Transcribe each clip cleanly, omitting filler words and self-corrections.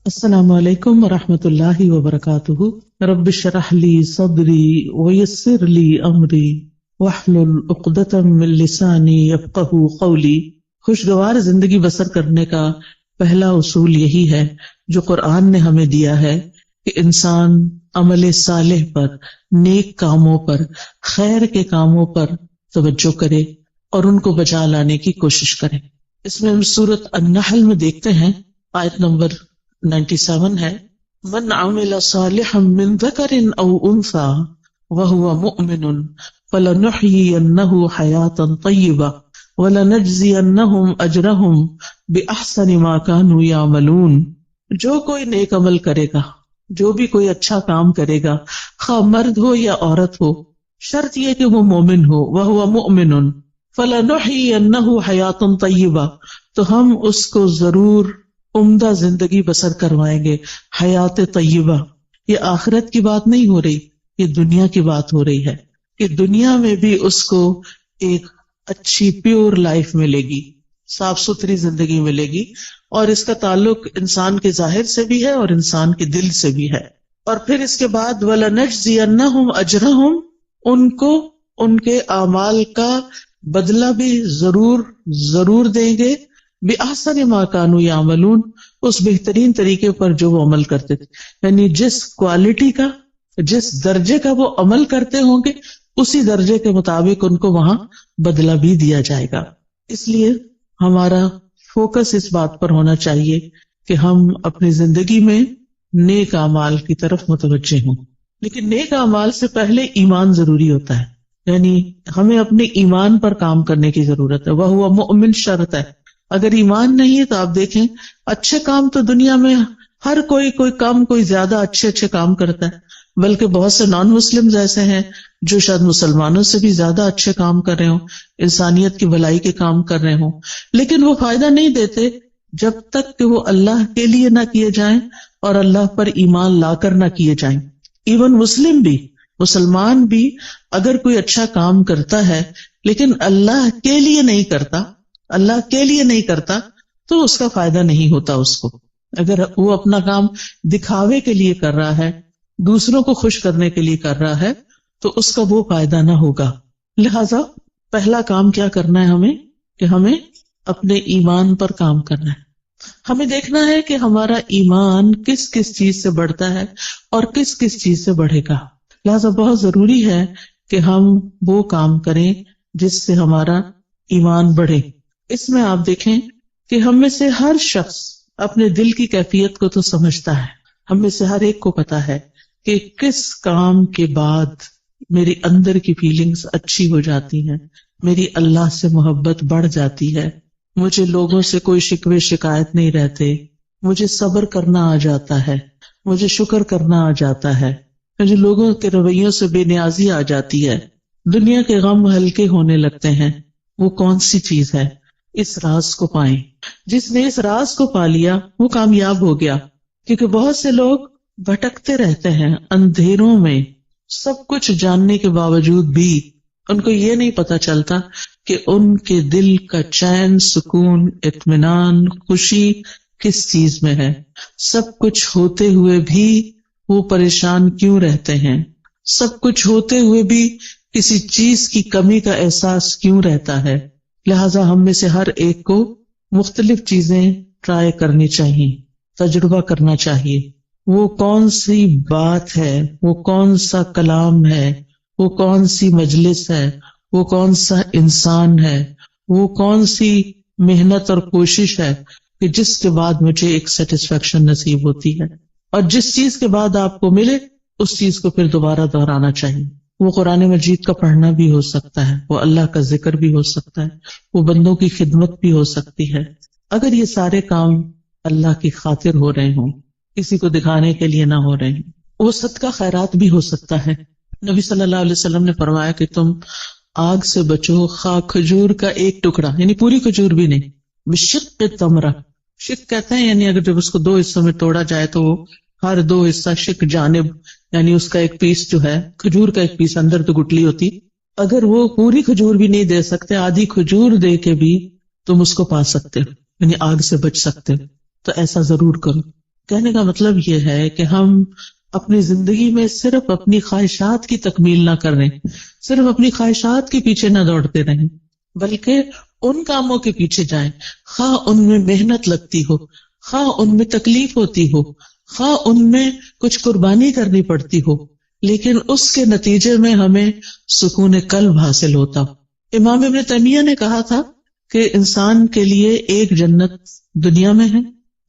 السلام علیکم ورحمۃ اللہ وبرکاتہ۔ رب اشرح لی صدری ویسر لی امری واحلل عقدۃ من لسانی یفقہوا قولی۔ خوشگوار زندگی بسر کرنے کا پہلا اصول یہی ہے جو قرآن نے ہمیں دیا ہے کہ انسان عمل صالح پر، نیک کاموں پر، خیر کے کاموں پر توجہ کرے اور ان کو بچا لانے کی کوشش کرے۔ اس میں ہم سورۃ النحل میں دیکھتے ہیں، آیت نمبر 97 ہے، من عمل صالحا من ذکر او انثى وهو مؤمن فلنحيينه حیاتا طیبہ ولنجزینہم اجرہم باحسن ما كانوا یعملون۔ جو کوئی نیک عمل کرے گا، جو بھی کوئی اچھا کام کرے گا، خواہ مرد ہو یا عورت ہو، شرط یہ کہ وہ مومن ہو، وهو مؤمن فلنحيينه حیاتا طیبہ، تو ہم اس کو ضرور عمدہ زندگی بسر کروائیں گے، حیات طیبہ۔ یہ آخرت کی بات نہیں ہو رہی، یہ دنیا کی بات ہو رہی ہے کہ دنیا میں بھی اس کو ایک اچھی پیور لائف ملے گی، صاف ستھری زندگی ملے گی، اور اس کا تعلق انسان کے ظاہر سے بھی ہے اور انسان کے دل سے بھی ہے۔ اور پھر اس کے بعد وَلَنَجْزِيَنَّهُمْ أَجْرَهُمْ، ان کو ان کے اعمال کا بدلہ بھی ضرور دیں گے، بِأَحْسَنِ مَا كَانُوا يَعْمَلُونَ، اس بہترین طریقے پر جو وہ عمل کرتے تھے، یعنی جس کوالٹی کا، جس درجے کا وہ عمل کرتے ہوں گے، اسی درجے کے مطابق ان کو وہاں بدلہ بھی دیا جائے گا۔ اس لیے ہمارا فوکس اس بات پر ہونا چاہیے کہ ہم اپنی زندگی میں نیک اعمال کی طرف متوجہ ہوں، لیکن نیک اعمال سے پہلے ایمان ضروری ہوتا ہے، یعنی ہمیں اپنے ایمان پر کام کرنے کی ضرورت ہے۔ وَهُوَ مُؤْمِن شرط ہے، اگر ایمان نہیں ہے تو آپ دیکھیں اچھے کام تو دنیا میں ہر کوئی کم کوئی زیادہ اچھے کام کرتا ہے، بلکہ بہت سے نان مسلم ایسے ہیں جو شاید مسلمانوں سے بھی زیادہ اچھے کام کر رہے ہوں، انسانیت کی بھلائی کے کام کر رہے ہوں، لیکن وہ فائدہ نہیں دیتے جب تک کہ وہ اللہ کے لیے نہ کیے جائیں اور اللہ پر ایمان لا کر نہ کیے جائیں۔ ایون مسلمان بھی اگر کوئی اچھا کام کرتا ہے لیکن اللہ کے لیے نہیں کرتا تو اس کا فائدہ نہیں ہوتا اس کو۔ اگر وہ اپنا کام دکھاوے کے لیے کر رہا ہے، دوسروں کو خوش کرنے کے لیے کر رہا ہے، تو اس کا وہ فائدہ نہ ہوگا۔ لہذا پہلا کام کیا کرنا ہے ہمیں کہ ہمیں اپنے ایمان پر کام کرنا ہے۔ ہمیں دیکھنا ہے کہ ہمارا ایمان کس کس چیز سے بڑھتا ہے اور کس کس چیز سے بڑھے گا۔ لہذا بہت ضروری ہے کہ ہم وہ کام کریں جس سے ہمارا ایمان بڑھے۔ اس میں آپ دیکھیں کہ ہم میں سے ہر شخص اپنے دل کی کیفیت کو تو سمجھتا ہے، ہم میں سے ہر ایک کو پتا ہے کہ کس کام کے بعد میری اندر کی فیلنگز اچھی ہو جاتی ہیں، میری اللہ سے محبت بڑھ جاتی ہے، مجھے لوگوں سے کوئی شکوے شکایت نہیں رہتے، مجھے صبر کرنا آ جاتا ہے، مجھے شکر کرنا آ جاتا ہے، مجھے لوگوں کے رویوں سے بے نیازی آ جاتی ہے، دنیا کے غم ہلکے ہونے لگتے ہیں۔ وہ کون سی چیز ہے؟ اس راز کو پائیں۔ جس نے اس راز کو پا لیا وہ کامیاب ہو گیا، کیونکہ بہت سے لوگ بھٹکتے رہتے ہیں اندھیروں میں، سب کچھ جاننے کے باوجود بھی ان کو یہ نہیں پتا چلتا کہ ان کے دل کا چین، سکون، اطمینان، خوشی کس چیز میں ہے۔ سب کچھ ہوتے ہوئے بھی وہ پریشان کیوں رہتے ہیں، سب کچھ ہوتے ہوئے بھی کسی چیز کی کمی کا احساس کیوں رہتا ہے۔ لہٰذا ہم میں سے ہر ایک کو مختلف چیزیں ٹرائی کرنی چاہیے، تجربہ کرنا چاہیے۔ وہ کون سی بات ہے، وہ کون سا کلام ہے، وہ کون سی مجلس ہے، وہ کون سا انسان ہے، وہ کون سی محنت اور کوشش ہے کہ جس کے بعد مجھے ایک سیٹسفیکشن نصیب ہوتی ہے، اور جس چیز کے بعد آپ کو ملے اس چیز کو پھر دوبارہ دہرانا چاہیے۔ وہ قرآن مجید کا پڑھنا بھی ہو سکتا ہے، وہ اللہ کا ذکر بھی ہو سکتا ہے، وہ بندوں کی خدمت بھی ہو سکتی ہے۔ اگر یہ سارے کام اللہ کی خاطر ہو رہے ہوں، کسی کو دکھانے کے لیے نہ ہو رہے ہیں، وہ صدقہ خیرات بھی ہو سکتا ہے۔ نبی صلی اللہ علیہ وسلم نے فرمایا کہ تم آگ سے بچو، خواہ کھجور کا ایک ٹکڑا، یعنی پوری کھجور بھی نہیں، بشق تمرہ، شق کہتے ہیں یعنی اگر جب اس کو دو حصوں میں توڑا جائے تو وہ ہر دو حصہ شق جانب، یعنی اس کا ایک پیس جو ہے کھجور کا ایک پیس، اندر تو گٹلی ہوتی، اگر وہ پوری کھجور بھی نہیں دے سکتے، آدھی کھجور دے کے بھی تم اس کو پا سکتے ہو، یعنی آگ سے بچ سکتے ہو۔ تو ایسا ضرور کرو۔ کہنے کا مطلب یہ ہے کہ ہم اپنی زندگی میں صرف اپنی خواہشات کی تکمیل نہ کریں، صرف اپنی خواہشات کے پیچھے نہ دوڑتے رہیں، بلکہ ان کاموں کے پیچھے جائیں، خواہ ان میں محنت لگتی ہو، خواہ ان میں تکلیف ہوتی ہو، خواہ ان میں کچھ قربانی کرنی پڑتی ہو، لیکن اس کے نتیجے میں ہمیں سکون قلب حاصل ہوتا ہو۔ امام ابن تیمیہ نے کہا تھا کہ انسان کے لیے ایک جنت دنیا میں ہے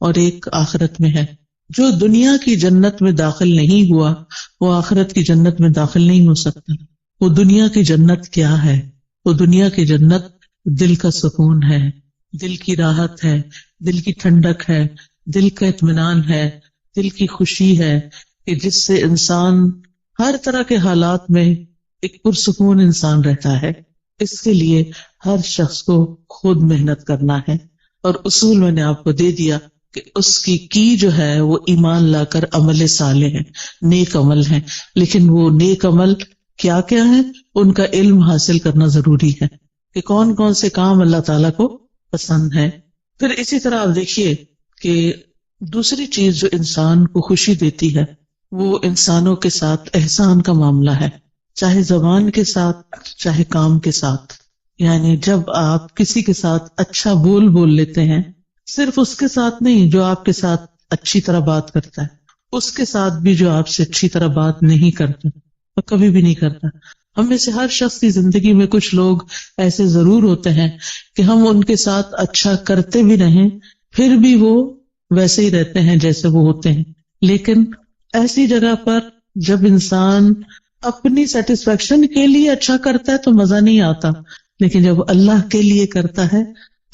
اور ایک آخرت میں ہے۔ جو دنیا کی جنت میں داخل نہیں ہوا وہ آخرت کی جنت میں داخل نہیں ہو سکتا۔ وہ دنیا کی جنت کیا ہے؟ وہ دنیا کی جنت دل کا سکون ہے، دل کی راحت ہے، دل کی ٹھنڈک ہے، دل کا اطمینان ہے، دل کی خوشی ہے، کہ جس سے انسان ہر طرح کے حالات میں ایک پرسکون انسان رہتا ہے۔ اس کے لیے ہر شخص کو خود محنت کرنا ہے، اور اصول میں نے آپ کو دے دیا کہ اس کی جو ہے وہ ایمان لا کر عمل صالح ہے، نیک عمل ہے۔ لیکن وہ نیک عمل کیا کیا ہے؟ ان کا علم حاصل کرنا ضروری ہے کہ کون کون سے کام اللہ تعالیٰ کو پسند ہے۔ پھر اسی طرح آپ دیکھیے کہ دوسری چیز جو انسان کو خوشی دیتی ہے وہ انسانوں کے ساتھ احسان کا معاملہ ہے، چاہے زبان کے ساتھ چاہے کام کے ساتھ۔ یعنی جب آپ کسی کے ساتھ اچھا بول لیتے ہیں، صرف اس کے ساتھ نہیں جو آپ کے ساتھ اچھی طرح بات کرتا ہے، اس کے ساتھ بھی جو آپ سے اچھی طرح بات نہیں کرتا اور کبھی بھی نہیں کرتا۔ ہم میں سے ہر شخص کی زندگی میں کچھ لوگ ایسے ضرور ہوتے ہیں کہ ہم ان کے ساتھ اچھا کرتے بھی رہیں پھر بھی وہ ویسے ہی رہتے ہیں جیسے وہ ہوتے ہیں۔ لیکن ایسی جگہ پر جب انسان اپنی سیٹسفیکشن کے لیے اچھا کرتا ہے تو مزہ نہیں آتا، لیکن جب اللہ کے لیے کرتا ہے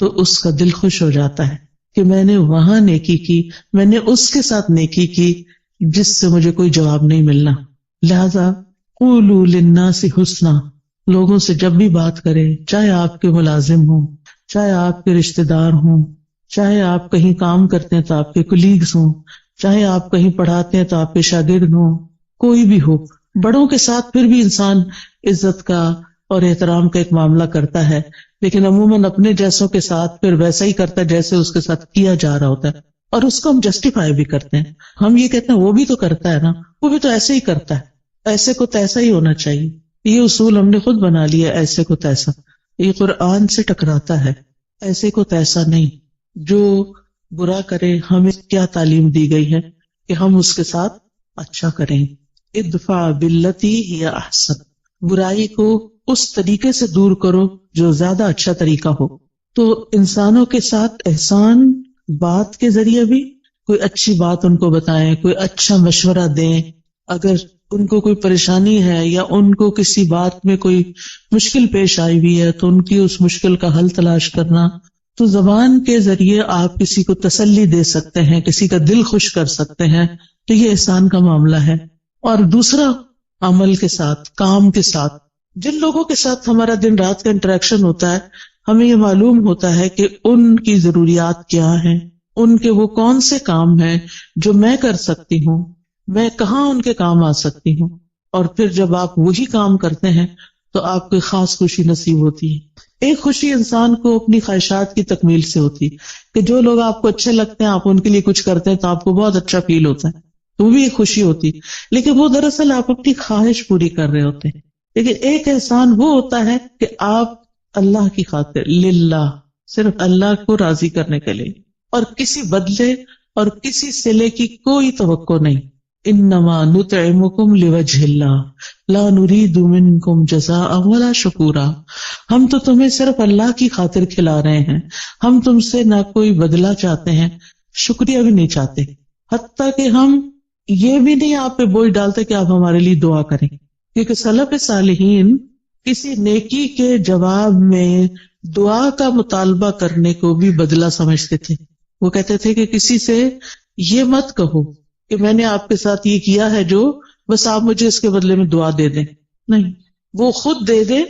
تو اس کا دل خوش ہو جاتا ہے کہ میں نے وہاں نیکی کی، میں نے اس کے ساتھ نیکی کی جس سے مجھے کوئی جواب نہیں ملنا۔ لہذا قولوا للناس حسنا، لوگوں سے جب بھی بات کریں، چاہے آپ کے ملازم ہوں، چاہے آپ کے رشتہ دار ہوں، چاہے آپ کہیں کام کرتے ہیں تو آپ کے کولیگز ہوں، چاہے آپ کہیں پڑھاتے ہیں تو آپ کے شاگرد ہوں، کوئی بھی ہو، بڑوں کے ساتھ پھر بھی انسان عزت کا اور احترام کا ایک معاملہ کرتا ہے، لیکن عموماً اپنے جیسوں کے ساتھ پھر ویسا ہی کرتا ہے جیسے اس کے ساتھ کیا جا رہا ہوتا ہے، اور اس کو ہم جسٹیفائی بھی کرتے ہیں۔ ہم یہ کہتے ہیں وہ بھی تو کرتا ہے نا، وہ بھی تو ایسے ہی کرتا ہے، ایسے کو تیسا ہی ہونا چاہیے۔ یہ اصول ہم نے خود بنا لیا، ایسے کو تیسا، یہ قرآن سے ٹکراتا ہے۔ ایسے کو تیسا نہیں، جو برا کرے ہمیں کیا تعلیم دی گئی ہے کہ ہم اس کے ساتھ اچھا کریں۔ ادفع باللتی ہی احسن، برائی کو اس طریقے سے دور کرو جو زیادہ اچھا طریقہ ہو۔ تو انسانوں کے ساتھ احسان بات کے ذریعے بھی، کوئی اچھی بات ان کو بتائیں، کوئی اچھا مشورہ دیں، اگر ان کو کوئی پریشانی ہے یا ان کو کسی بات میں کوئی مشکل پیش آئی ہوئی ہے تو ان کی اس مشکل کا حل تلاش کرنا۔ تو زبان کے ذریعے آپ کسی کو تسلی دے سکتے ہیں، کسی کا دل خوش کر سکتے ہیں، تو یہ احسان کا معاملہ ہے۔ اور دوسرا، عمل کے ساتھ، کام کے ساتھ، جن لوگوں کے ساتھ ہمارا دن رات کا انٹریکشن ہوتا ہے، ہمیں یہ معلوم ہوتا ہے کہ ان کی ضروریات کیا ہیں، ان کے وہ کون سے کام ہیں جو میں کر سکتی ہوں، میں کہاں ان کے کام آ سکتی ہوں، اور پھر جب آپ وہی کام کرتے ہیں تو آپ کو خاص خوشی نصیب ہوتی ہے۔ ایک خوشی انسان کو اپنی خواہشات کی تکمیل سے ہوتی ہے کہ جو لوگ آپ کو اچھے لگتے ہیں آپ ان کے لیے کچھ کرتے ہیں تو آپ کو بہت اچھا فیل ہوتا ہے، تو وہ بھی ایک خوشی ہوتی، لیکن وہ دراصل آپ اپنی خواہش پوری کر رہے ہوتے ہیں۔ لیکن ایک احسان وہ ہوتا ہے کہ آپ اللہ کی خاطر، للہ، صرف اللہ کو راضی کرنے کے لیے، اور کسی بدلے اور کسی صلے کی کوئی توقع نہیں۔ انما نطعمکم لوجہ اللہ لا نرید منکم جزاء ولا شکورا، ہم تو تمہیں صرف اللہ کی خاطر کھلا رہے ہیں، ہم تم سے نہ کوئی بدلہ چاہتے ہیں، شکریہ بھی نہیں چاہتے، حتیٰ کہ ہم یہ بھی نہیں آپ پہ بوجھ ڈالتے کہ آپ ہمارے لیے دعا کریں، کیونکہ سلف صالحین کسی نیکی کے جواب میں دعا کا مطالبہ کرنے کو بھی بدلہ سمجھتے تھے۔ وہ کہتے تھے کہ کسی سے یہ مت کہو کہ میں نے آپ کے ساتھ یہ کیا ہے جو بس آپ مجھے اس کے بدلے میں دعا دے دیں، نہیں، وہ خود دے دے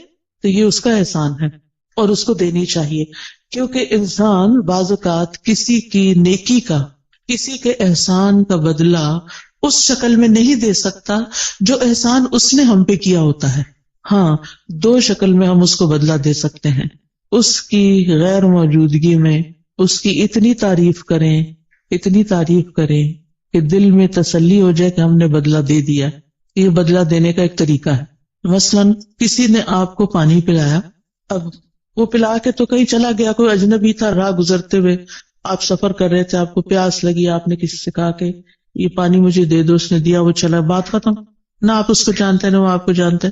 تو یہ اس کا احسان ہے اور اس کو دینی چاہیے، کیونکہ انسان بعض اوقات کسی کی نیکی کا، کسی کے احسان کا بدلہ اس شکل میں نہیں دے سکتا جو احسان اس نے ہم پہ کیا ہوتا ہے۔ ہاں، دو شکل میں ہم اس کو بدلہ دے سکتے ہیں، اس کی غیر موجودگی میں اس کی اتنی تعریف کریں کہ دل میں تسلی ہو جائے کہ ہم نے بدلہ دے دیا. یہ بدلہ دینے کا ایک طریقہ ہے. مثلاً کسی نے آپ کو پانی پلایا، اب وہ پلا کے تو کہیں چلا گیا، کوئی اجنبی تھا، راہ گزرتے ہوئے آپ سفر کر رہے تھے، آپ کو پیاس لگی، آپ نے کسی سے کہا کہ یہ پانی مجھے دے دو، اس نے دیا، وہ چلا، بات ختم. نہ آپ اس کو جانتے نہ وہ آپ کو جانتے.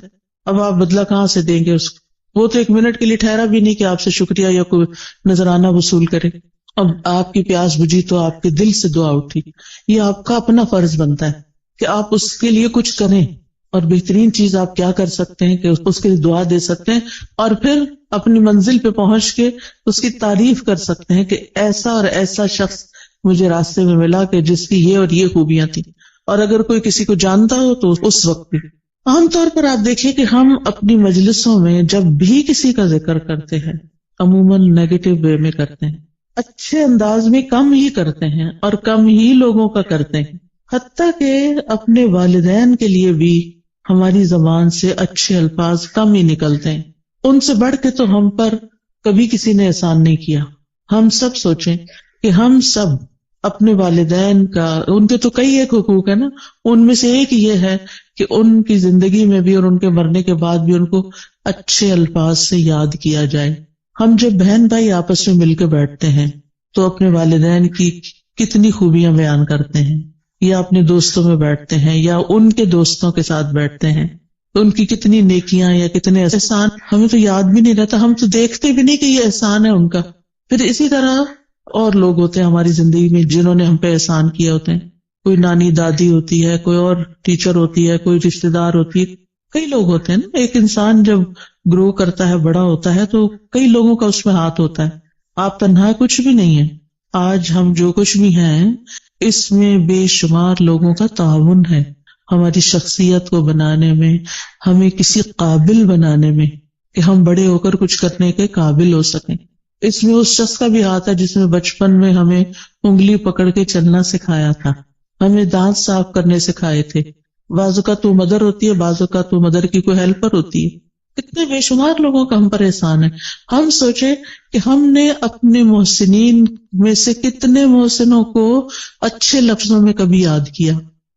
اب آپ بدلہ کہاں سے دیں گے اس کو؟ وہ تو ایک منٹ کے لیے ٹھہرا بھی نہیں کہ آپ سے شکریہ یا کوئی نذرانہ وصول کرے. اب آپ کی پیاس بجھی تو آپ کے دل سے دعا اٹھی. یہ آپ کا اپنا فرض بنتا ہے کہ آپ اس کے لیے کچھ کریں، اور بہترین چیز آپ کیا کر سکتے ہیں کہ اس کے لیے دعا دے سکتے ہیں، اور پھر اپنی منزل پہ پہنچ کے اس کی تعریف کر سکتے ہیں کہ ایسا اور ایسا شخص مجھے راستے میں ملا کہ جس کی یہ اور یہ خوبیاں تھیں. اور اگر کوئی کسی کو جانتا ہو تو اس وقت بھی. عام طور پر آپ دیکھیں کہ ہم اپنی مجلسوں میں جب بھی کسی کا ذکر کرتے ہیں عموماً نیگیٹو وے میں کرتے ہیں، اچھے انداز میں کم ہی کرتے ہیں اور کم ہی لوگوں کا کرتے ہیں. حتیٰ کہ اپنے والدین کے لیے بھی ہماری زبان سے اچھے الفاظ کم ہی نکلتے ہیں. ان سے بڑھ کے تو ہم پر کبھی کسی نے احسان نہیں کیا. ہم سب سوچیں کہ ہم سب اپنے والدین کا، ان کے تو کئی ایک حقوق ہے نا، ان میں سے ایک یہ ہے کہ ان کی زندگی میں بھی اور ان کے مرنے کے بعد بھی ان کو اچھے الفاظ سے یاد کیا جائے. ہم جب بہن بھائی آپس میں مل کے بیٹھتے ہیں تو اپنے والدین کی کتنی خوبیاں بیان کرتے ہیں، یا اپنے دوستوں میں بیٹھتے ہیں یا ان کے دوستوں کے ساتھ بیٹھتے ہیں تو ان کی کتنی نیکیاں یا کتنے احسان ہمیں تو یاد بھی نہیں رہتا، ہم تو دیکھتے بھی نہیں کہ یہ احسان ہے ان کا. پھر اسی طرح اور لوگ ہوتے ہیں ہماری زندگی میں جنہوں نے ہم پہ احسان کیا ہوتے ہیں. کوئی نانی دادی ہوتی ہے، کوئی اور ٹیچر ہوتی ہے، کوئی رشتہ دار ہوتی ہے، کئی لوگ ہوتے ہیں نا. ایک انسان جب گرو کرتا ہے، بڑا ہوتا ہے، تو کئی لوگوں کا اس میں ہاتھ ہوتا ہے. آپ تنہا کچھ بھی نہیں ہے. آج ہم جو کچھ بھی ہیں اس میں بے شمار لوگوں کا تعاون ہے ہماری شخصیت کو بنانے میں، ہمیں کسی قابل بنانے میں کہ ہم بڑے ہو کر کچھ کرنے کے قابل ہو سکیں. اس میں اس شخص کا بھی ہاتھ ہے جس نے بچپن میں ہمیں انگلی پکڑ کے چلنا سکھایا تھا، ہمیں دانت صاف کرنے سکھائے تھے. بعض اوقات تو مدر ہوتی ہے، بعض اوقات تو مدر کی کوئی ہیلپر ہوتی ہے. کتنے بے شمار لوگوں کا ہم پر احسان ہے. ہم سوچیں کہ ہم نے اپنے محسنین میں سے کتنے محسنوں کو اچھے لفظوں میں کبھی یاد کیا.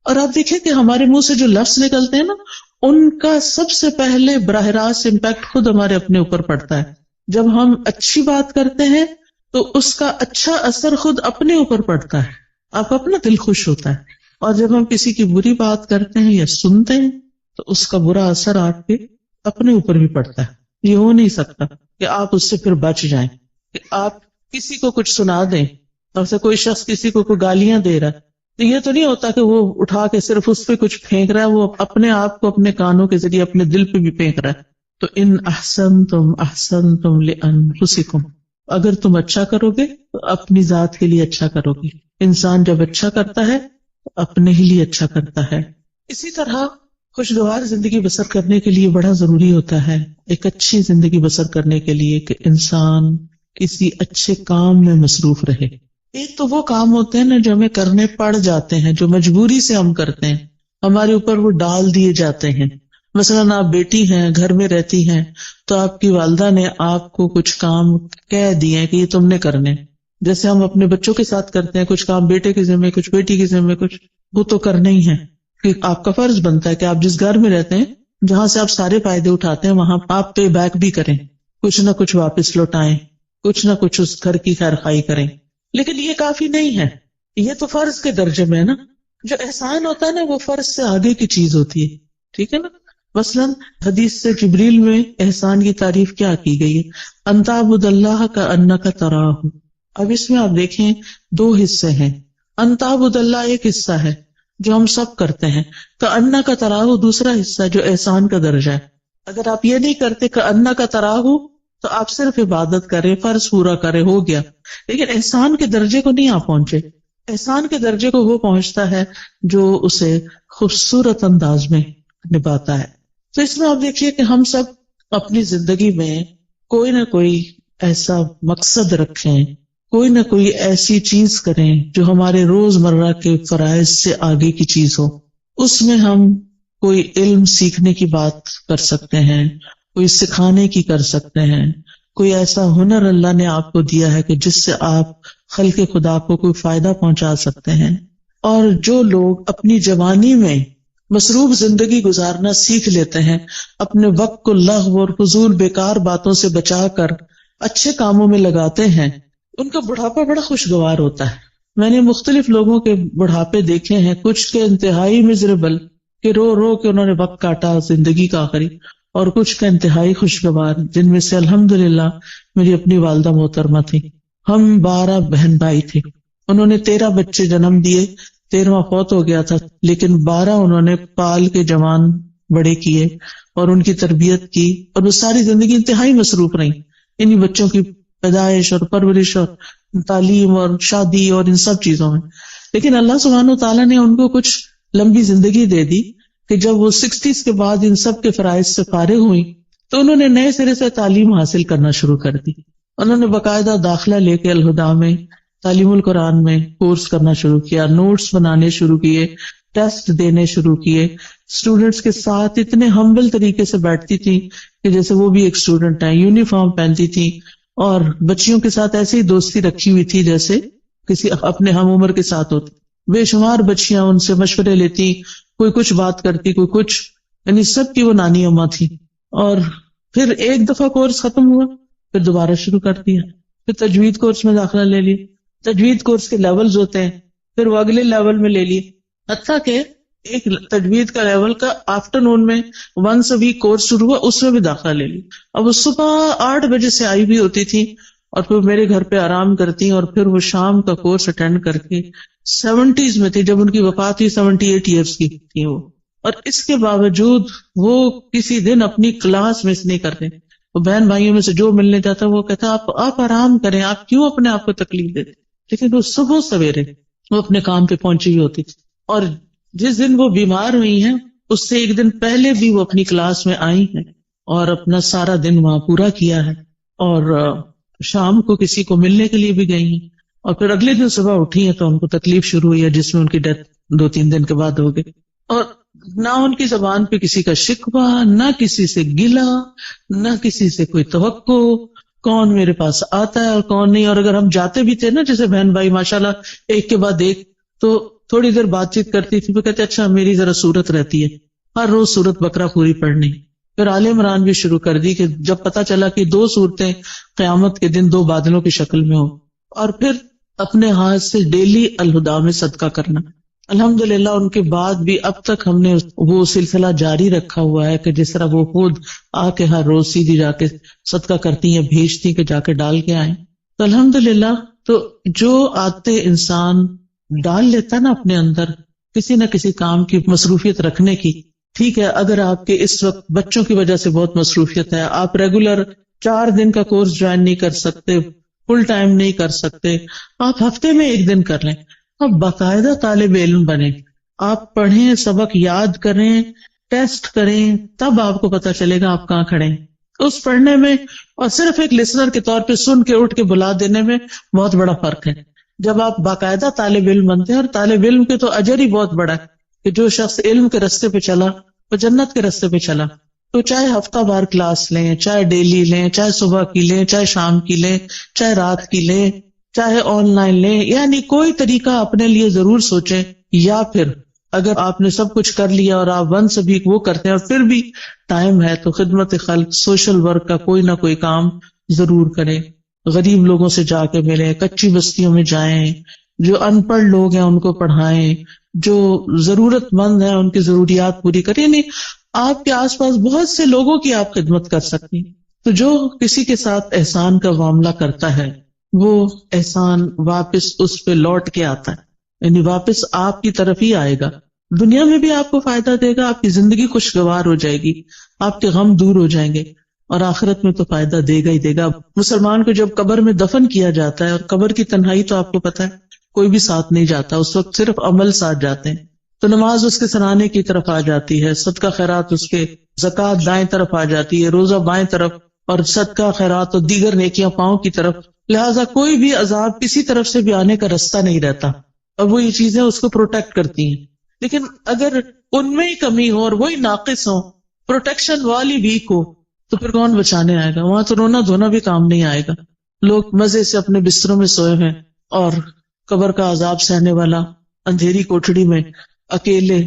اور آپ دیکھیں کہ ہمارے منہ سے جو لفظ نکلتے ہیں نا، ان کا سب سے پہلے براہ راست امپیکٹ خود ہمارے اپنے اوپر پڑتا ہے. جب ہم اچھی بات کرتے ہیں تو اس کا اچھا اثر خود اپنے اوپر پڑتا ہے، آپ کا اپنا دل خوش ہوتا ہے. اور جب ہم کسی کی بری بات کرتے ہیں یا سنتے ہیں تو اس کا برا اثر آپ کے اپنے اوپر بھی پڑتا ہے. یہ ہو نہیں سکتا کہ آپ اس سے پھر بچ جائیں، کہ آپ کسی کو کچھ سنا دیں. اور سے کوئی شخص کسی کو کوئی گالیاں دے رہا ہے تو یہ تو نہیں ہوتا کہ وہ اٹھا کے صرف اس پہ کچھ پھینک رہا ہے، وہ اپنے آپ کو اپنے کانوں کے ذریعے اپنے دل پہ بھی پھینک رہا ہے. تو ان احسنتم احسنتم لانفسکم، اگر تم اچھا کرو گے تو اپنی ذات کے لیے اچھا کرو گے. انسان جب اچھا کرتا ہے تو اپنے ہی لیے اچھا کرتا ہے. اسی طرح خوشگوار زندگی بسر کرنے کے لیے بڑا ضروری ہوتا ہے، ایک اچھی زندگی بسر کرنے کے لیے، کہ انسان کسی اچھے کام میں مصروف رہے. ایک تو وہ کام ہوتے ہیں نا جو ہمیں کرنے پڑ جاتے ہیں، جو مجبوری سے ہم کرتے ہیں، ہمارے اوپر وہ ڈال دیے جاتے ہیں. مثلاً آپ بیٹی ہیں، گھر میں رہتی ہیں، تو آپ کی والدہ نے آپ کو کچھ کام کہہ دیے کہ یہ تم نے کرنے. جیسے ہم اپنے بچوں کے ساتھ کرتے ہیں، کچھ کام بیٹے کے ذمہ، کچھ بیٹی کے ذمہ، کچھ وہ تو کرنے ہی ہیں. کہ آپ کا فرض بنتا ہے کہ آپ جس گھر میں رہتے ہیں، جہاں سے آپ سارے فائدے اٹھاتے ہیں، وہاں آپ پے بیک بھی کریں، کچھ نہ کچھ واپس لوٹائیں، کچھ نہ کچھ اس گھر کی خیر خواہی کریں. لیکن یہ کافی نہیں ہے، یہ تو فرض کے درجے میں ہے نا. جو احسان ہوتا ہے نا وہ فرض سے آگے کی چیز ہوتی ہے، ٹھیک ہے نا. مثلاً حدیث سے جبریل میں احسان کی تعریف کیا کی گئی ہے؟ ان تعبد اللہ کانک تراہ. اب اس میں آپ دیکھیں دو حصے ہیں. ان تعبد اللہ ایک حصہ ہے جو ہم سب کرتے ہیں، کانک تراہ دوسرا حصہ جو احسان کا درجہ ہے. اگر آپ یہ نہیں کرتے کانک تراہ تو آپ صرف عبادت کریں، فرض پورا کریں، ہو گیا. لیکن احسان کے درجے کو نہیں آپ پہنچے. احسان کے درجے کو وہ پہنچتا ہے جو اسے خوبصورت انداز میں نبھاتا ہے. تو اس میں آپ دیکھیے کہ ہم سب اپنی زندگی میں کوئی نہ کوئی ایسا مقصد رکھیں، کوئی نہ کوئی ایسی چیز کریں جو ہمارے روز مرہ کے فرائض سے آگے کی چیز ہو. اس میں ہم کوئی علم سیکھنے کی بات کر سکتے ہیں، کوئی سکھانے کی کر سکتے ہیں، کوئی ایسا ہنر اللہ نے آپ کو دیا ہے کہ جس سے آپ خلق خدا کو کوئی فائدہ پہنچا سکتے ہیں. اور جو لوگ اپنی جوانی میں مصروف زندگی گزارنا سیکھ لیتے ہیں، اپنے وقت کو لغو اور فضول بیکار باتوں سے بچا کر اچھے کاموں میں لگاتے ہیں، ان کا بڑھاپا بڑا خوشگوار ہوتا ہے۔ میں نے مختلف لوگوں کے بڑھاپے دیکھے ہیں، کچھ کے انتہائی مزریبل کہ رو رو کے انہوں نے وقت کاٹا زندگی کا آخری، اور کچھ کا انتہائی خوشگوار، جن میں سے الحمدللہ میری اپنی والدہ محترمہ تھی۔ ہم 12 بہن بھائی تھے، انہوں نے 13 بچے جنم دیے، 13واں فوت ہو گیا تھا، لیکن 12 انہوں نے پال کے جوان بڑے کیے اور ان کی تربیت کی، اور وہ ساری زندگی انتہائی مصروف رہی انہی بچوں کی پیدائش اور پرورش اور تعلیم اور شادی اور ان سب چیزوں میں۔ لیکن اللہ سبحانہ و تعالیٰ نے ان کو کچھ لمبی زندگی دے دی کہ جب وہ 60s کے بعد ان سب کے فرائض سے فارغ ہوئی تو انہوں نے نئے سرے سے تعلیم حاصل کرنا شروع کر دی۔ انہوں نے باقاعدہ داخلہ لے کے الہدیٰ میں تعلیم القرآن میں کورس کرنا شروع کیا، نوٹس بنانے شروع کیے، ٹیسٹ دینے شروع کیے، اسٹوڈینٹس کے ساتھ اتنے ہمبل طریقے سے بیٹھتی تھی کہ جیسے وہ بھی ایک اسٹوڈنٹ ہیں، یونیفارم پہنتی تھی، اور بچیوں کے ساتھ ایسی ہی دوستی رکھی ہوئی تھی جیسے کسی اپنے ہم عمر کے ساتھ ہوتی۔ بے شمار بچیاں ان سے مشورے لیتی، کوئی کچھ بات کرتی، کوئی کچھ، یعنی سب کی وہ نانی اماں تھی۔ اور پھر ایک دفعہ کورس ختم ہوا، پھر دوبارہ شروع کر دیا، پھر تجوید کورس میں داخلہ لے لی، تجوید کورس کے لیولز ہوتے ہیں، پھر وہ اگلے لیول میں لے لیے، حتیٰ کہ ایک تجوید کا لیول کا آفٹرنون میں 1 ویک کورس شروع ہوا، اس میں بھی داخلہ لے لی۔ اب وہ صبح 8 بجے سے آئی بھی ہوتی تھی اور پھر میرے گھر پہ آرام کرتی، اور پھر وہ شام کا کورس اٹینڈ کر کے 70s میں تھی جب ان کی وفات ہوئی، 78 ایئرس کی تھی وہ، اور اس کے باوجود وہ کسی دن اپنی کلاس مس نہیں کرتے۔ وہ بہن بھائیوں میں سے جو ملنے جاتا وہ کہتا آپ آرام کریں، آپ کیوں اپنے آپ کو تکلیف دیتے، لیکن وہ صبح سویرے وہ اپنے کام پہ پہنچی ہوئی ہوتی تھی۔ اور جس دن وہ بیمار ہوئی ہیں اس سے ایک دن پہلے بھی وہ اپنی کلاس میں آئی ہیں اور اپنا سارا دن وہاں پورا کیا ہے، اور شام کو کسی کو ملنے کے لیے بھی گئی ہیں، اور پھر اگلے دن صبح اٹھی ہیں تو ان کو تکلیف شروع ہوئی ہے جس میں ان کی ڈیتھ 2-3 دن کے بعد ہو گئی۔ اور نہ ان کی زبان پہ کسی کا شکوہ، نہ کسی سے گلہ، نہ کسی سے کوئی توقع، کون میرے پاس آتا ہے اور کون نہیں۔ اور اگر ہم جاتے بھی تھے نا، جیسے بہن بھائی ماشاءاللہ ایک کے بعد ایک، تو تھوڑی دیر بات چیت کرتی تھی، وہ کہتے اچھا میری ذرا سورت رہتی ہے، ہر روز سورت بقرہ پوری پڑھنی۔ پھر آل عمران بھی شروع کر دی کہ جب پتہ چلا کہ 2 سورتیں قیامت کے دن 2 بادلوں کی شکل میں ہو، اور پھر اپنے ہاتھ سے ڈیلی الہدیٰ میں صدقہ کرنا۔ الحمدللہ ان کے بعد بھی اب تک ہم نے وہ سلسلہ جاری رکھا ہوا ہے کہ جس طرح وہ خود آ کے ہر روز سیدھی جا کے صدقہ کرتی ہیں، بھیجتی کہ جا کے ڈال کے آئیں۔ تو الحمدللہ، تو جو عادتیں انسان ڈال لیتا نا اپنے اندر کسی نہ کسی کام کی مصروفیت رکھنے کی، ٹھیک ہے اگر آپ کے اس وقت بچوں کی وجہ سے بہت مصروفیت ہے، آپ ریگولر 4 دن کا کورس جوائن نہیں کر سکتے، فل ٹائم نہیں کر سکتے، آپ ہفتے میں 1 دن کر لیں، آپ باقاعدہ طالب علم بنیں، آپ پڑھیں، سبق یاد کریں، ٹیسٹ کریں، تب آپ کو پتہ چلے گا آپ کہاں کھڑے ہیں۔ اس پڑھنے میں اور صرف ایک لسنر کے طور پہ سن کے اٹھ کے بلا دینے میں بہت بڑا فرق ہے۔ جب آپ باقاعدہ طالب علم بنتے ہیں، اور طالب علم کے تو اجر ہی بہت بڑا ہے کہ جو شخص علم کے راستے پہ چلا وہ جنت کے راستے پہ چلا، تو چاہے ہفتہ بار کلاس لیں، چاہے ڈیلی لیں، چاہے صبح کی لیں، چاہے شام کی لیں، چاہے رات کی لیں، چاہے آن لائن لیں، یعنی کوئی طریقہ اپنے لیے ضرور سوچیں۔ یا پھر اگر آپ نے سب کچھ کر لیا اور آپ ون سے بھی وہ کرتے ہیں اور پھر بھی ٹائم ہے تو خدمت خلق، سوشل ورک کا کوئی نہ کوئی کام ضرور کریں، غریب لوگوں سے جا کے ملیں، کچی بستیوں میں جائیں، جو ان پڑھ لوگ ہیں ان کو پڑھائیں، جو ضرورت مند ہیں ان کی ضروریات پوری کریں، یعنی آپ کے آس پاس بہت سے لوگوں کی آپ خدمت کر سکتی ہیں۔ تو جو کسی کے ساتھ احسان کا معاملہ کرتا ہے وہ احسان واپس اس پہ لوٹ کے آتا ہے، یعنی واپس آپ کی طرف ہی آئے گا، دنیا میں بھی آپ کو فائدہ دے گا، آپ کی زندگی خوشگوار ہو جائے گی، آپ کے غم دور ہو جائیں گے، اور آخرت میں تو فائدہ دے گا ہی دے گا۔ مسلمان کو جب قبر میں دفن کیا جاتا ہے، اور قبر کی تنہائی تو آپ کو پتہ ہے کوئی بھی ساتھ نہیں جاتا، اس وقت صرف عمل ساتھ جاتے ہیں، تو نماز اس کے سرانے کی طرف آ جاتی ہے، صدقہ خیرات اس کے، زکوٰۃ دائیں طرف آ جاتی ہے، روزہ بائیں طرف، اور صدقہ خیرات اور دیگر نیکیاں پاؤں کی طرف، لہٰذا کوئی بھی عذاب کسی طرف سے بھی آنے کا رستہ نہیں رہتا، اور وہ یہ چیزیں اس کو پروٹیکٹ کرتی ہیں۔ لیکن اگر ان میں ہی کمی ہو اور وہی ناقص ہو، پروٹیکشن والی ویک ہو، تو پھر کون بچانے آئے گا؟ وہاں تو رونا دھونا بھی کام نہیں آئے گا۔ لوگ مزے سے اپنے بستروں میں سوئے ہیں اور قبر کا عذاب سہنے والا اندھیری کوٹڑی میں اکیلے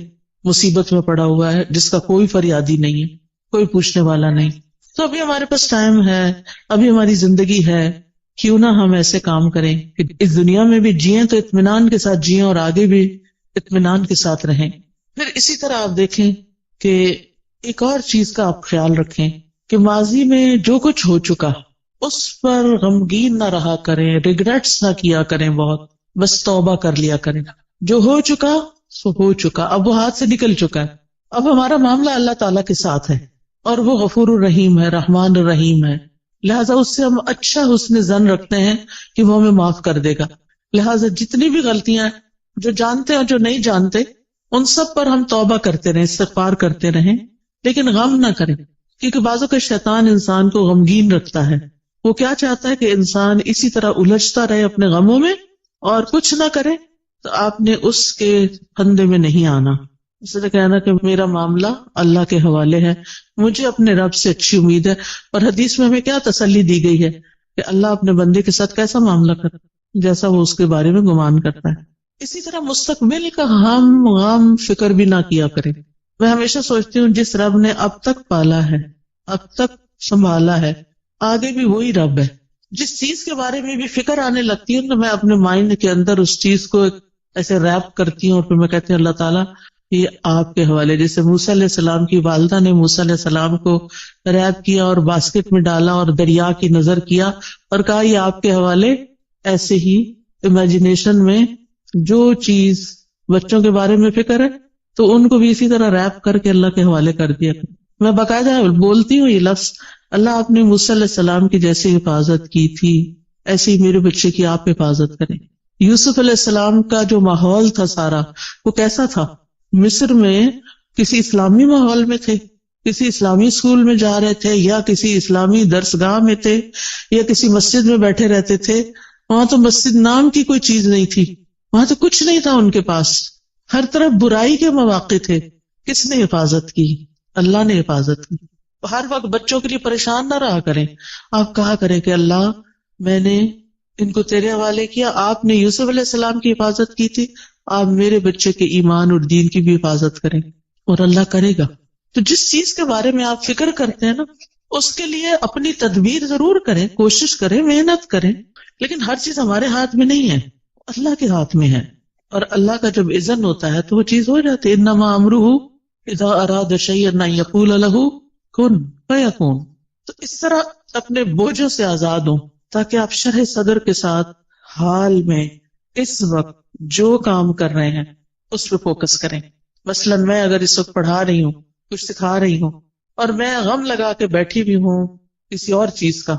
مصیبت میں پڑا ہوا ہے، جس کا کوئی فریادی نہیں ہے، کوئی پوچھنے والا نہیں. تو ابھی ہمارے پاس ٹائم ہے، ابھی ہماری زندگی ہے، کیوں نہ ہم ایسے کام کریں کہ اس دنیا میں بھی جئیں تو اطمینان کے ساتھ جئیں اور آگے بھی اطمینان کے ساتھ رہیں. پھر اسی طرح آپ دیکھیں کہ ایک اور چیز کا آپ خیال رکھیں کہ ماضی میں جو کچھ ہو چکا اس پر غمگین نہ رہا کریں، ریگریٹس نہ کیا کریں، بہت بس توبہ کر لیا کریں. جو ہو چکا سو ہو چکا، اب وہ ہاتھ سے نکل چکا ہے. اب ہمارا معاملہ اللہ تعالیٰ کے ساتھ ہے اور وہ غفور الرحیم ہے، رحمان الرحیم ہے، لہٰذا اس سے ہم اچھا حسن ظن رکھتے ہیں کہ وہ ہمیں معاف کر دے گا. لہٰذا جتنی بھی غلطیاں جو جانتے اور جو نہیں جانتے ان سب پر ہم توبہ کرتے رہیں، استغفار کرتے رہیں، لیکن غم نہ کریں، کیونکہ بعضوں کا شیطان انسان کو غمگین رکھتا ہے. وہ کیا چاہتا ہے کہ انسان اسی طرح الجھتا رہے اپنے غموں میں اور کچھ نہ کرے. تو آپ نے اس کے پھندے میں نہیں آنا، اس نے کہنا کہ میرا معاملہ اللہ کے حوالے ہے، مجھے اپنے رب سے اچھی امید ہے. اور حدیث میں ہمیں کیا تسلی دی گئی ہے کہ اللہ اپنے بندے کے ساتھ کیسا معاملہ کرتا ہے، جیسا وہ اس کے بارے میں گمان کرتا ہے. اسی طرح مستقبل کا غم فکر بھی نہ کیا کریں. میں ہمیشہ سوچتی ہوں جس رب نے اب تک پالا ہے، اب تک سنبھالا ہے، آگے بھی وہی رب ہے. جس چیز کے بارے میں بھی فکر آنے لگتی ہے تو میں اپنے مائنڈ کے اندر اس چیز کو ایسے ریپ کرتی ہوں اور پھر میں کہتی ہوں اللہ تعالیٰ یہ آپ کے حوالے. جیسے موسیٰ علیہ السلام کی والدہ نے موسیٰ علیہ السلام کو ریپ کیا اور باسکٹ میں ڈالا اور دریا کی نظر کیا اور کہا یہ آپ کے حوالے. ایسے ہی امیجنیشن میں جو چیز بچوں کے بارے میں فکر ہے تو ان کو بھی اسی طرح ریپ کر کے اللہ کے حوالے کر دیا. میں باقاعدہ بولتی ہوں یہ لفظ، اللہ آپ نے موسیٰ علیہ السلام کی جیسی حفاظت کی تھی ایسے ہی میرے بچے کی آپ حفاظت کریں. یوسف علیہ السلام کا جو ماحول تھا سارا وہ کیسا تھا؟ مصر میں کسی اسلامی ماحول میں تھے، کسی اسلامی اسکول میں جا رہے تھے یا کسی اسلامی درسگاہ میں تھے یا کسی مسجد میں بیٹھے رہتے تھے. وہاں تو مسجد نام کی کوئی چیز نہیں تھی، وہاں تو کچھ نہیں تھا ان کے پاس، ہر طرف برائی کے مواقع تھے. کس نے حفاظت کی؟ اللہ نے حفاظت کی. ہر وقت بچوں کے لیے پریشان نہ رہا کریں، آپ کہا کریں کہ اللہ میں نے ان کو تیرے حوالے کیا، آپ نے یوسف علیہ السلام کی حفاظت کی تھی، آپ میرے بچے کے ایمان اور دین کی بھی حفاظت کریں، اور اللہ کرے گا. تو جس چیز کے بارے میں آپ فکر کرتے ہیں نا اس کے لیے اپنی تدبیر ضرور کریں، کوشش کریں، محنت کریں، لیکن ہر چیز ہمارے ہاتھ میں نہیں ہے، اللہ کے ہاتھ میں ہے. اور اللہ کا جب اذن ہوتا ہے تو وہ چیز ہو جاتی ہے. انما امرہ اذا اراد شیئا ان یقول لہ کن فیکون. تو اس طرح اپنے بوجھوں سے آزاد ہوں تاکہ آپ شرح صدر کے ساتھ حال میں اس وقت جو کام کر رہے ہیں اس پہ فوکس کریں. مثلا میں اگر اس وقت پڑھا رہی ہوں، کچھ سکھا رہی ہوں اور میں غم لگا کے بیٹھی بھی ہوں کسی اور چیز کا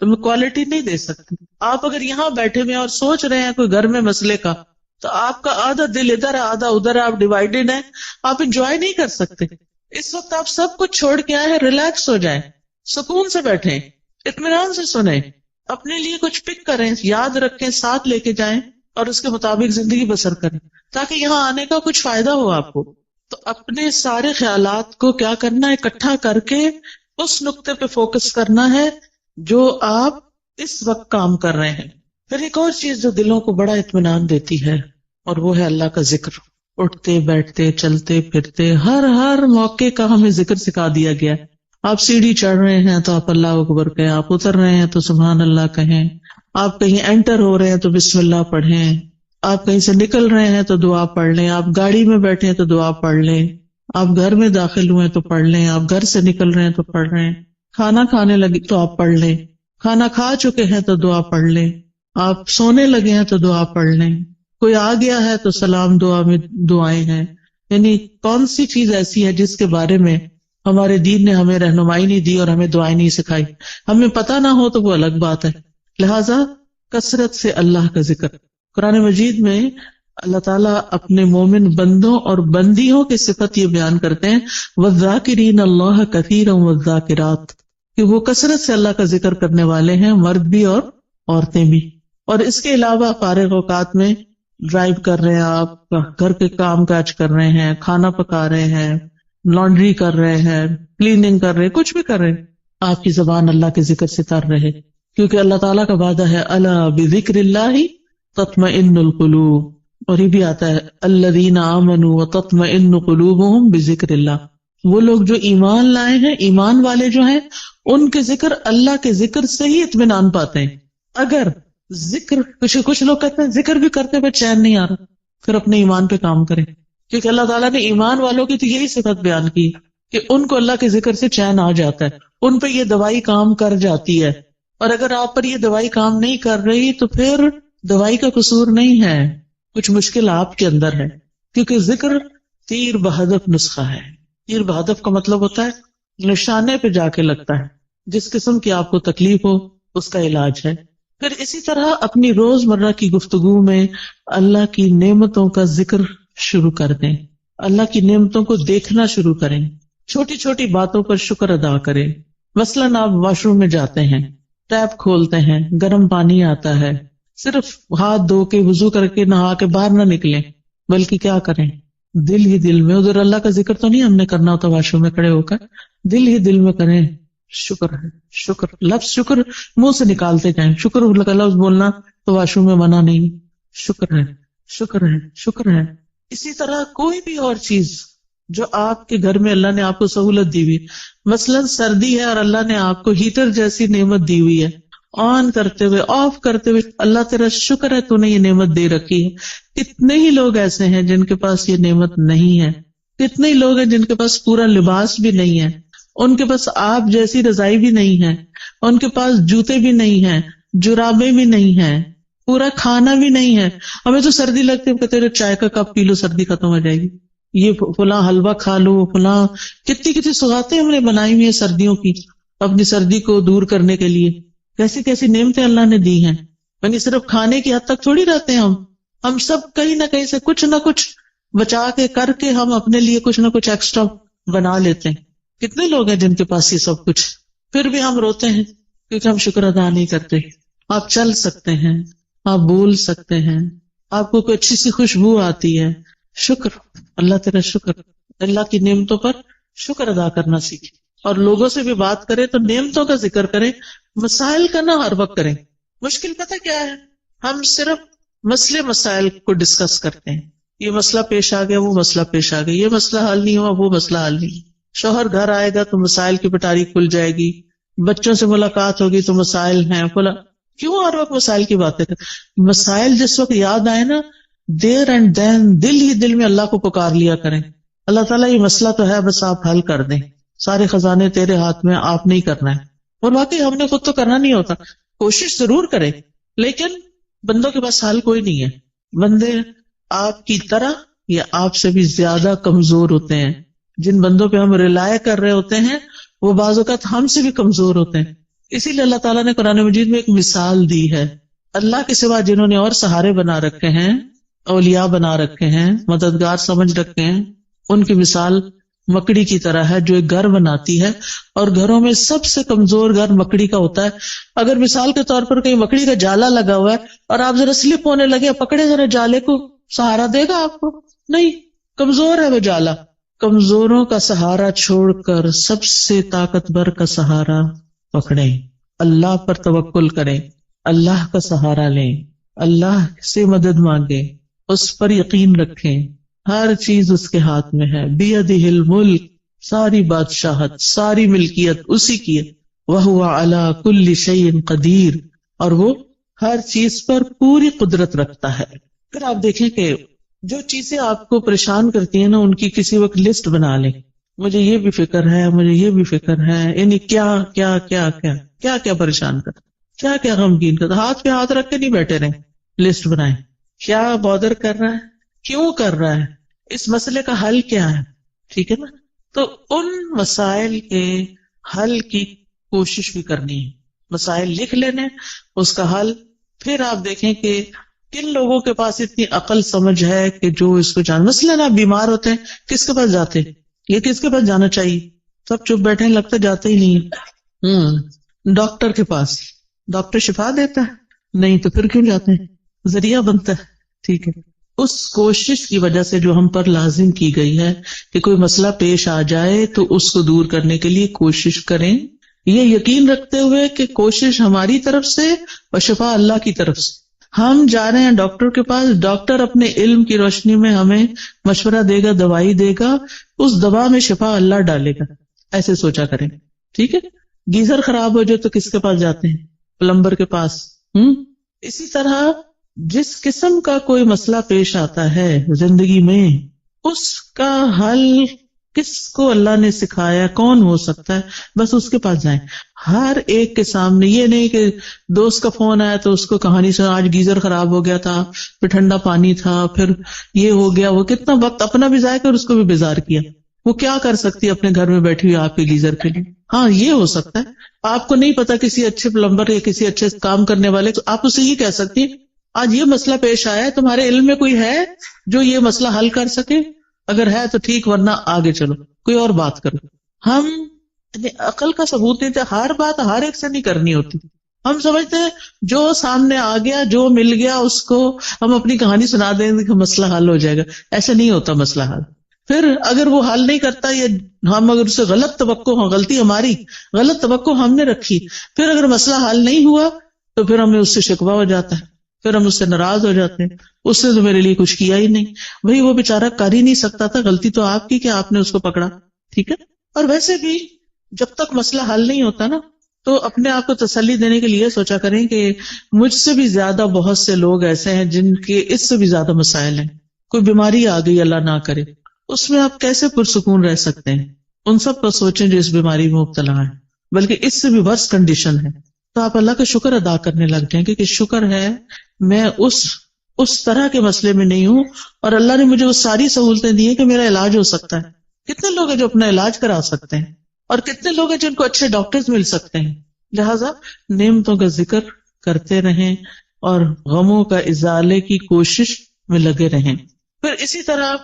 تو میں کوالٹی نہیں دے سکتی. آپ اگر یہاں بیٹھے ہوئے اور سوچ رہے ہیں کوئی گھر میں مسئلے کا تو آپ کا آدھا دل ادھر ہے آدھا ادھر ہے، آپ ڈیوائیڈڈ ہیں، آپ انجوائے نہیں کر سکتے. اس وقت آپ سب کچھ چھوڑ کے آئے ہیں، ریلیکس ہو جائیں، سکون سے بیٹھیں، اطمینان سے سنیں، اپنے لیے کچھ پک کریں، یاد رکھیں، ساتھ لے کے جائیں اور اس کے مطابق زندگی بسر کریں تاکہ یہاں آنے کا کچھ فائدہ ہو آپ کو. تو اپنے سارے خیالات کو کیا کرنا ہے، اکٹھا کر کے اس نقطے پہ فوکس کرنا ہے جو آپ اس وقت کام کر رہے ہیں. پھر ایک اور چیز جو دلوں کو بڑا اطمینان دیتی ہے اور وہ ہے اللہ کا ذکر. اٹھتے بیٹھتے چلتے پھرتے ہر موقع کا ہمیں ذکر سکھا دیا گیا ہے. آپ سیڑھی چڑھ رہے ہیں تو آپ اللہ اکبر کہیں، آپ اتر رہے ہیں تو سبحان اللہ کہیں، آپ کہیں انٹر ہو رہے ہیں تو بسم اللہ پڑھیں، آپ کہیں سے نکل رہے ہیں تو دعا پڑھ لیں، آپ گاڑی میں بیٹھے ہیں تو دعا پڑھ لیں، آپ گھر میں داخل ہوئے تو پڑھ لیں، آپ گھر سے نکل رہے ہیں تو پڑھ رہے ہیں، کھانا کھانے لگے تو آپ پڑھ لیں، کھانا کھا چکے ہیں تو دعا پڑھ لیں، آپ سونے لگے ہیں تو دعا پڑھ لیں، کوئی آ گیا ہے تو سلام دعا میں دعائیں ہیں. یعنی کون سی چیز ایسی ہے جس کے بارے میں ہمارے دین نے ہمیں رہنمائی نہیں دی اور ہمیں دعائیں نہیں سکھائی؟ ہمیں پتہ نہ ہو تو وہ الگ بات ہے. لہٰذا کثرت سے اللہ کا ذکر. قرآن مجید میں اللہ تعالیٰ اپنے مومن بندوں اور بندیوں کی صفت یہ بیان کرتے ہیں وَالذَّاكِرِينَ اللَّهَ كَثِيرًا وَالذَّاكِرَاتِ، کہ وہ کثرت سے اللہ کا ذکر کرنے والے ہیں، مرد بھی اور عورتیں بھی. اور اس کے علاوہ فارغ اوقات میں ڈرائیو کر رہے ہیں، آپ گھر کے کام کاج کر رہے ہیں، کھانا پکا رہے ہیں، لانڈری کر رہے ہیں، کلیننگ کر رہے ہیں، کچھ بھی کر رہے ہیں، آپ کی زبان اللہ کے ذکر سے تر رہے، کیونکہ اللہ تعالیٰ کا وعدہ ہے الا بذکر اللہ تطمئن القلوب. اور یہ بھی آتا ہے الذین آمنوا وتطمئن قلوبہم بذکر اللہ، وہ لوگ جو ایمان لائے ہیں، ایمان والے جو ہیں، ان کے ذکر، اللہ کے ذکر سے ہی اطمینان پاتے ہیں. اگر ذکر، کچھ لوگ کہتے ہیں ذکر بھی کرتے ہوئے چین نہیں آ رہا، پھر اپنے ایمان پہ کام کریں، کیونکہ اللہ تعالیٰ نے ایمان والوں کی تو یہی صفت بیان کی کہ ان کو اللہ کے ذکر سے چین آ جاتا ہے، ان پہ یہ دوائی کام کر جاتی ہے. اور اگر آپ پر یہ دوائی کام نہیں کر رہی تو پھر دوائی کا قصور نہیں ہے، کچھ مشکل آپ کے اندر ہے، کیونکہ ذکر تیر بہدف نسخہ ہے. تیر بہدف کا مطلب ہوتا ہے نشانے پہ جا کے لگتا ہے، جس قسم کی آپ کو تکلیف ہو اس کا علاج ہے. پھر اسی طرح اپنی روزمرہ کی گفتگو میں اللہ کی نعمتوں کا ذکر شروع کر دیں، اللہ کی نعمتوں کو دیکھنا شروع کریں، چھوٹی چھوٹی باتوں پر شکر ادا کریں. مثلاً آپ واش روم میں جاتے ہیں، ٹیپ کھولتے ہیں، گرم پانی آتا ہے، صرف ہاتھ دھو کے وضو کر کے نہا کے باہر نہ نکلیں، بلکہ کیا کریں، دل ہی دل میں، ادھر اللہ کا ذکر تو نہیں ہم نے کرنا ہوتا واش روم میں کھڑے ہو کر، دل ہی دل میں کریں شکر ہے، شکر، لفظ شکر منہ سے نکالتے جائیں. شکر کا لفظ بولنا تو واش روم میں منع نہیں، شکر ہے، شکر ہے، شکر ہے. اسی طرح کوئی بھی اور چیز جو آپ کے گھر میں اللہ نے آپ کو سہولت دی ہوئی، مثلاً سردی ہے اور اللہ نے آپ کو ہیٹر جیسی نعمت دی ہوئی ہے، آن کرتے ہوئے آف کرتے ہوئے اللہ تیرا شکر ہے تو نے یہ نعمت دے رکھی ہے. کتنے ہی لوگ ایسے ہیں جن کے پاس یہ نعمت نہیں ہے، کتنے ہی لوگ ہیں جن کے پاس پورا لباس بھی نہیں ہے، ان کے پاس آپ جیسی رضائی بھی نہیں ہے، ان کے پاس جوتے بھی نہیں ہیں، جرابیں بھی نہیں ہیں، پورا کھانا بھی نہیں ہے. ہمیں تو سردی لگتی ہے، کہتے چائے کا کپ پی لو سردی ختم ہو جائے گی، یہ فلاں حلوہ کھا لو، فلاں کتنی سوغاتیں ہم نے بنائی ہوئی ہیں سردیوں کی اپنی سردی کو دور کرنے کے لیے. کیسی کیسی نعمتیں اللہ نے دی ہیں. یعنی صرف کھانے کی حد تک تھوڑی رہتے ہیں ہم سب کہیں نہ کہیں سے کچھ نہ کچھ بچا کے کر کے ہم اپنے لیے کچھ نہ کچھ ایکسٹرا بنا لیتے ہیں. کتنے لوگ ہیں جن کے پاس یہ سب کچھ، پھر بھی ہم روتے ہیں کیونکہ ہم شکر ادا نہیں کرتے. آپ چل سکتے ہیں، آپ بول سکتے ہیں، آپ کو کوئی اچھی سی خوشبو آتی ہے، شکر، اللہ تیرا شکر. اللہ کی نعمتوں پر شکر ادا کرنا سیکھیں. اور لوگوں سے بھی بات کریں تو نعمتوں کا ذکر کریں، مسائل کا نہ ہر وقت کریں. مشکل پتہ کیا ہے، ہم صرف مسائل کو ڈسکس کرتے ہیں، یہ مسئلہ پیش آ گیا، وہ مسئلہ پیش آ گیا، یہ مسئلہ حل نہیں ہوا، وہ مسئلہ حل نہیں. شوہر گھر آئے گا تو مسائل کی پٹاری کھل جائے گی، بچوں سے ملاقات ہوگی تو مسائل ہیں، کیوں ہر وقت مسائل کی باتیں کریں؟ مسائل جس وقت یاد آئے نا، دیر اینڈ دین دل ہی دل میں اللہ کو پکار لیا کریں، اللہ تعالیٰ یہ مسئلہ تو ہے، بس آپ حل کر دیں، سارے خزانے تیرے ہاتھ میں، آپ نہیں کرنا ہے. اور واقعی ہم نے خود تو کرنا نہیں ہوتا، کوشش ضرور کریں، لیکن بندوں کے پاس حل کوئی نہیں ہے. بندے آپ کی طرح یا آپ سے بھی زیادہ کمزور ہوتے ہیں. جن بندوں پہ ہم ریلائے کر رہے ہوتے ہیں وہ بعض اوقات ہم سے بھی کمزور ہوتے ہیں. اسی لیے اللہ تعالیٰ نے قرآن مجید میں ایک مثال دی ہے. اللہ کے سوا جنہوں نے اور سہارے بنا رکھے ہیں، اولیاء بنا رکھے ہیں، مددگار سمجھ رکھے ہیں، ان کی مثال مکڑی کی طرح ہے جو ایک گھر بناتی ہے، اور گھروں میں سب سے کمزور گھر مکڑی کا ہوتا ہے. اگر مثال کے طور پر کہیں مکڑی کا جالا لگا ہوا ہے اور آپ ذرا سلپ ہونے لگے، پکڑے ذرا جالے کو، سہارا دے گا آپ کو؟ نہیں، کمزور ہے وہ جالا. کمزوروں کا سہارا چھوڑ کر سب سے طاقتور کا سہارا پکڑیں، اللہ پر توکل کریں، اللہ کا سہارا لیں، اللہ سے مدد مانگیں، اس پر یقین رکھیں. ہر چیز اس کے ہاتھ میں ہے، بیدہ الملک، ساری بادشاہت، ساری ملکیت اسی کی ہے. وہو علی کل شیء قدیر، اور وہ ہر چیز پر پوری قدرت رکھتا ہے. پھر آپ دیکھیں کہ جو چیزیں آپ کو پریشان کرتی ہیں نا، ان کی کسی وقت لسٹ بنا لیں. مجھے یہ بھی فکر ہے، مجھے یہ بھی فکر ہے، یعنی کیا کیا کیا کیا کیا کیا پریشان کرتا، کیا کیا غمگین کرتا. ہاتھ پہ ہاتھ رکھ کے نہیں بیٹھے رہیں، لسٹ بنائیں. کیا بادر کر رہا ہے، کیوں کر رہا ہے، اس مسئلے کا حل کیا ہے. ٹھیک ہے نا؟ تو ان مسائل کے حل کی کوشش بھی کرنی ہے. مسائل لکھ لینے، اس کا حل. پھر آپ دیکھیں کہ کن لوگوں کے پاس اتنی عقل سمجھ ہے کہ جو اس کو جان. مثلاً آپ بیمار ہوتے ہیں، کس کے پاس جاتے ہیں؟ یہ کس کے پاس جانا چاہیے؟ سب چپ بیٹھے ہیں، لگتا جاتے ہی نہیں. ڈاکٹر کے پاس. ڈاکٹر شفا دیتا ہے؟ نہیں، تو پھر کیوں جاتے ہیں؟ ذریعہ بنتا ہے. ٹھیک ہے، اس کوشش کی وجہ سے جو ہم پر لازم کی گئی ہے کہ کوئی مسئلہ پیش آ جائے تو اس کو دور کرنے کے لیے کوشش کریں، یہ یقین رکھتے ہوئے کہ کوشش ہماری طرف سے اور شفا اللہ کی طرف سے. ہم جا رہے ہیں ڈاکٹر کے پاس، ڈاکٹر اپنے علم کی روشنی میں ہمیں مشورہ دے گا، دوائی دے گا، اس دوا میں شفا اللہ ڈالے گا. ایسے سوچا کریں. ٹھیک ہے. گیزر خراب ہو جائے تو کس کے پاس جاتے ہیں؟ پلمبر کے پاس. اسی طرح جس قسم کا کوئی مسئلہ پیش آتا ہے زندگی میں، اس کا حل کس کو اللہ نے سکھایا، کون ہو سکتا ہے، بس اس کے پاس جائیں. ہر ایک کے سامنے. یہ نہیں کہ دوست کا فون آیا تو اس کو کہانی سنا، آج گیزر خراب ہو گیا تھا، پھر ٹھنڈا پانی تھا، پھر یہ ہو گیا. وہ کتنا وقت اپنا بھی ضائع کر اس کو بھی بیزار کیا. وہ کیا کر سکتی ہے اپنے گھر میں بیٹھی ہوئی آپ کے گیزر کے لیے؟ ہاں یہ ہو سکتا ہے. آپ کو نہیں پتا کسی اچھے پلمبر یا کسی اچھے کام کرنے والے، تو آپ اسے یہ کہہ سکتی ہیں آج یہ مسئلہ پیش آیا ہے، تمہارے علم میں کوئی ہے جو یہ مسئلہ حل کر سکے؟ اگر ہے تو ٹھیک، ورنہ آگے چلو، کوئی اور بات کرو. ہم عقل کا ثبوت نہیں تھے، ہر بات ہر ایک سے نہیں کرنی ہوتی. ہم سمجھتے ہیں جو سامنے آ گیا، جو مل گیا، اس کو ہم اپنی کہانی سنا دیں گے کہ مسئلہ حل ہو جائے گا. ایسے نہیں ہوتا مسئلہ حل. پھر اگر وہ حل نہیں کرتا، یا ہم اگر اسے غلط توقع ہو، غلطی ہماری، غلط توقع ہم نے رکھی، پھر اگر مسئلہ حل نہیں ہوا تو پھر ہمیں اس سے شکوہ ہو جاتا ہے، پھر ہم اس سے ناراض ہو جاتے ہیں. اس نے تو میرے لیے کچھ کیا ہی نہیں، بھئی وہ بیچارہ کر ہی نہیں سکتا تھا، غلطی تو آپ کی کہ آپ نے اس کو پکڑا. ٹھیک ہے. اور ویسے بھی جب تک مسئلہ حل نہیں ہوتا نا، تو اپنے آپ کو تسلی دینے کے لیے سوچا کریں کہ مجھ سے بھی زیادہ بہت سے لوگ ایسے ہیں جن کے اس سے بھی زیادہ مسائل ہیں. کوئی بیماری آ گئی، اللہ نہ کرے، اس میں آپ کیسے پرسکون رہ سکتے ہیں؟ ان سب پر سوچیں جو اس بیماری میں مبتلا ہیں، بلکہ اس سے بھی ورس کنڈیشن ہے. تو آپ اللہ کا شکر ادا کرنے لگ جائیں کہ شکر ہے میں اس طرح کے مسئلے میں نہیں ہوں، اور اللہ نے مجھے وہ ساری سہولتیں دی ہیں کہ میرا علاج ہو سکتا ہے. کتنے لوگ ہیں جو اپنا علاج کرا سکتے ہیں، اور کتنے لوگ ہیں جن کو اچھے ڈاکٹرز مل سکتے ہیں. لہٰذا نعمتوں کا ذکر کرتے رہیں اور غموں کا ازالے کی کوشش میں لگے رہیں. پھر اسی طرح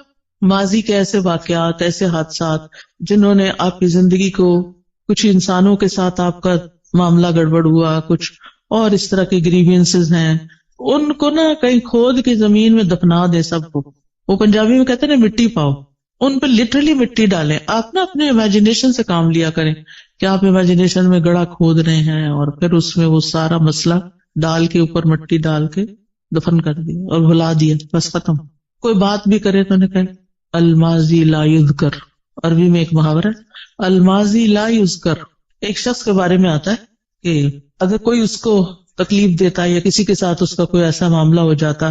ماضی کے ایسے واقعات، ایسے حادثات جنہوں نے آپ کی زندگی کو، کچھ انسانوں کے ساتھ آپ کا معاملہ گڑبڑ ہوا، کچھ اور اس طرح کے گریوینسز ہیں، ان کو نا کہیں کھود کی زمین میں دفنا دیں سب کو. وہ پنجابی میں کہتے ہیں نا مٹی پاؤ، ان پہ لٹرلی مٹی ڈالیں. آپ نا اپنے امیجنیشن سے کام لیا کریں کہ آپ امیجنیشن میں گڑھا کھود رہے ہیں، اور پھر اس میں وہ سارا مسئلہ ڈال کے، اوپر مٹی ڈال کے دفن کر دیا اور بھلا دیا، بس ختم. کوئی بات بھی کرے تو انہیں کہیں الماضی لا یذکر. عربی میں ایک محاورہ ہے الماضی لا یذکر. ایک شخص کے بارے میں آتا ہے کہ اگر کوئی اس کو تکلیف دیتا ہے یا کسی کے ساتھ اس کا کوئی ایسا معاملہ ہو جاتا،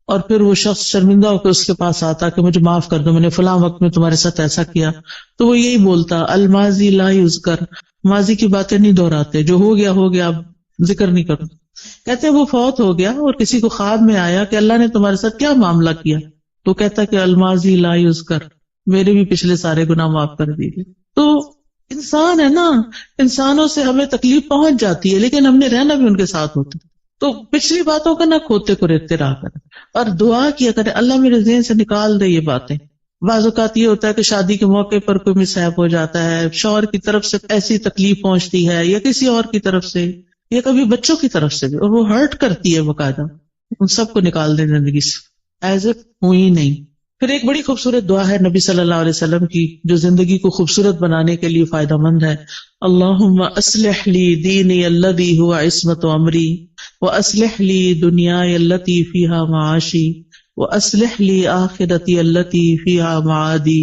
اور پھر وہ شخص شرمندہ ہو کے اس کے پاس آتا کہ مجھے معاف کر دو، میں نے فلاں وقت میں تمہارے ساتھ ایسا کیا، تو وہ یہی بولتا الماضی لا یذکر. ماضی کی باتیں نہیں دہراتے، جو ہو گیا اب ذکر نہیں کرو. کہتے ہیں وہ فوت ہو گیا اور کسی کو خواب میں آیا کہ اللہ نے تمہارے ساتھ کیا معاملہ کیا، تو کہتا کہ الماضی لا یذکر، میرے بھی پچھلے سارے گناہ معاف کر دیجیے. تو انسان ہے نا، انسانوں سے ہمیں تکلیف پہنچ جاتی ہے، لیکن ہم نے رہنا بھی ان کے ساتھ ہوتا. تو پچھلی باتوں کا نہ کھوتے کو ریتتے رہا کریں، اور دعا کیا کریں اللہ میرے ذہن سے نکال دے یہ باتیں. بعض اوقات یہ ہوتا ہے کہ شادی کے موقع پر کوئی مسہیپ ہو جاتا ہے، شوہر کی طرف سے ایسی تکلیف پہنچتی ہے، یا کسی اور کی طرف سے، یا کبھی بچوں کی طرف سے بھی، اور وہ ہرٹ کرتی ہے باقاعدہ. ان سب کو نکال دیں زندگی سے، ایز اٹ ہوئی نہیں. پھر ایک بڑی خوبصورت دعا ہے نبی صلی اللہ علیہ وسلم کی، جو زندگی کو خوبصورت بنانے کے لیے فائدہ مند ہے. اللہم اصلح لی دینی الذی هو عصمت امری، واصلح لی دنیای التی فیہا معاشی، واصلح لی آخرتی التی فیہا معادی،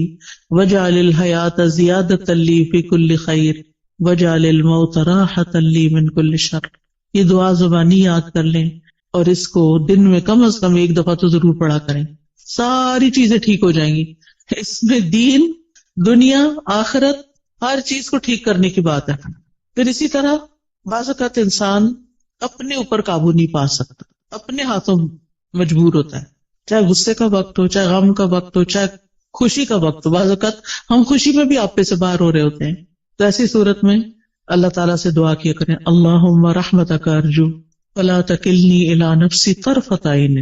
واجعل الحیات زیادۃ لی فی کل خیر، واجعل الموت راحۃ لی من کل شر. یہ دعا زبانی یاد کر لیں، اور اس کو دن میں کم از کم ایک دفعہ تو ضرور پڑھا کریں. ساری چیزیں ٹھیک ہو جائیں گی. اس میں دین، دنیا، آخرت، ہر چیز کو ٹھیک کرنے کی بات ہے. پھر اسی طرح بعض اوقات انسان اپنے اوپر قابو نہیں پا سکتا، اپنے ہاتھوں مجبور ہوتا ہے، چاہے غصے کا وقت ہو، چاہے غم کا وقت ہو، چاہے خوشی کا وقت ہو. بعض اوقات ہم خوشی میں بھی آپے سے باہر ہو رہے ہوتے ہیں. تو ایسی صورت میں اللہ تعالیٰ سے دعا کیا کریں اللہم رحمتک ارجو فلا تکلنی الی نفسی طرفۃ عین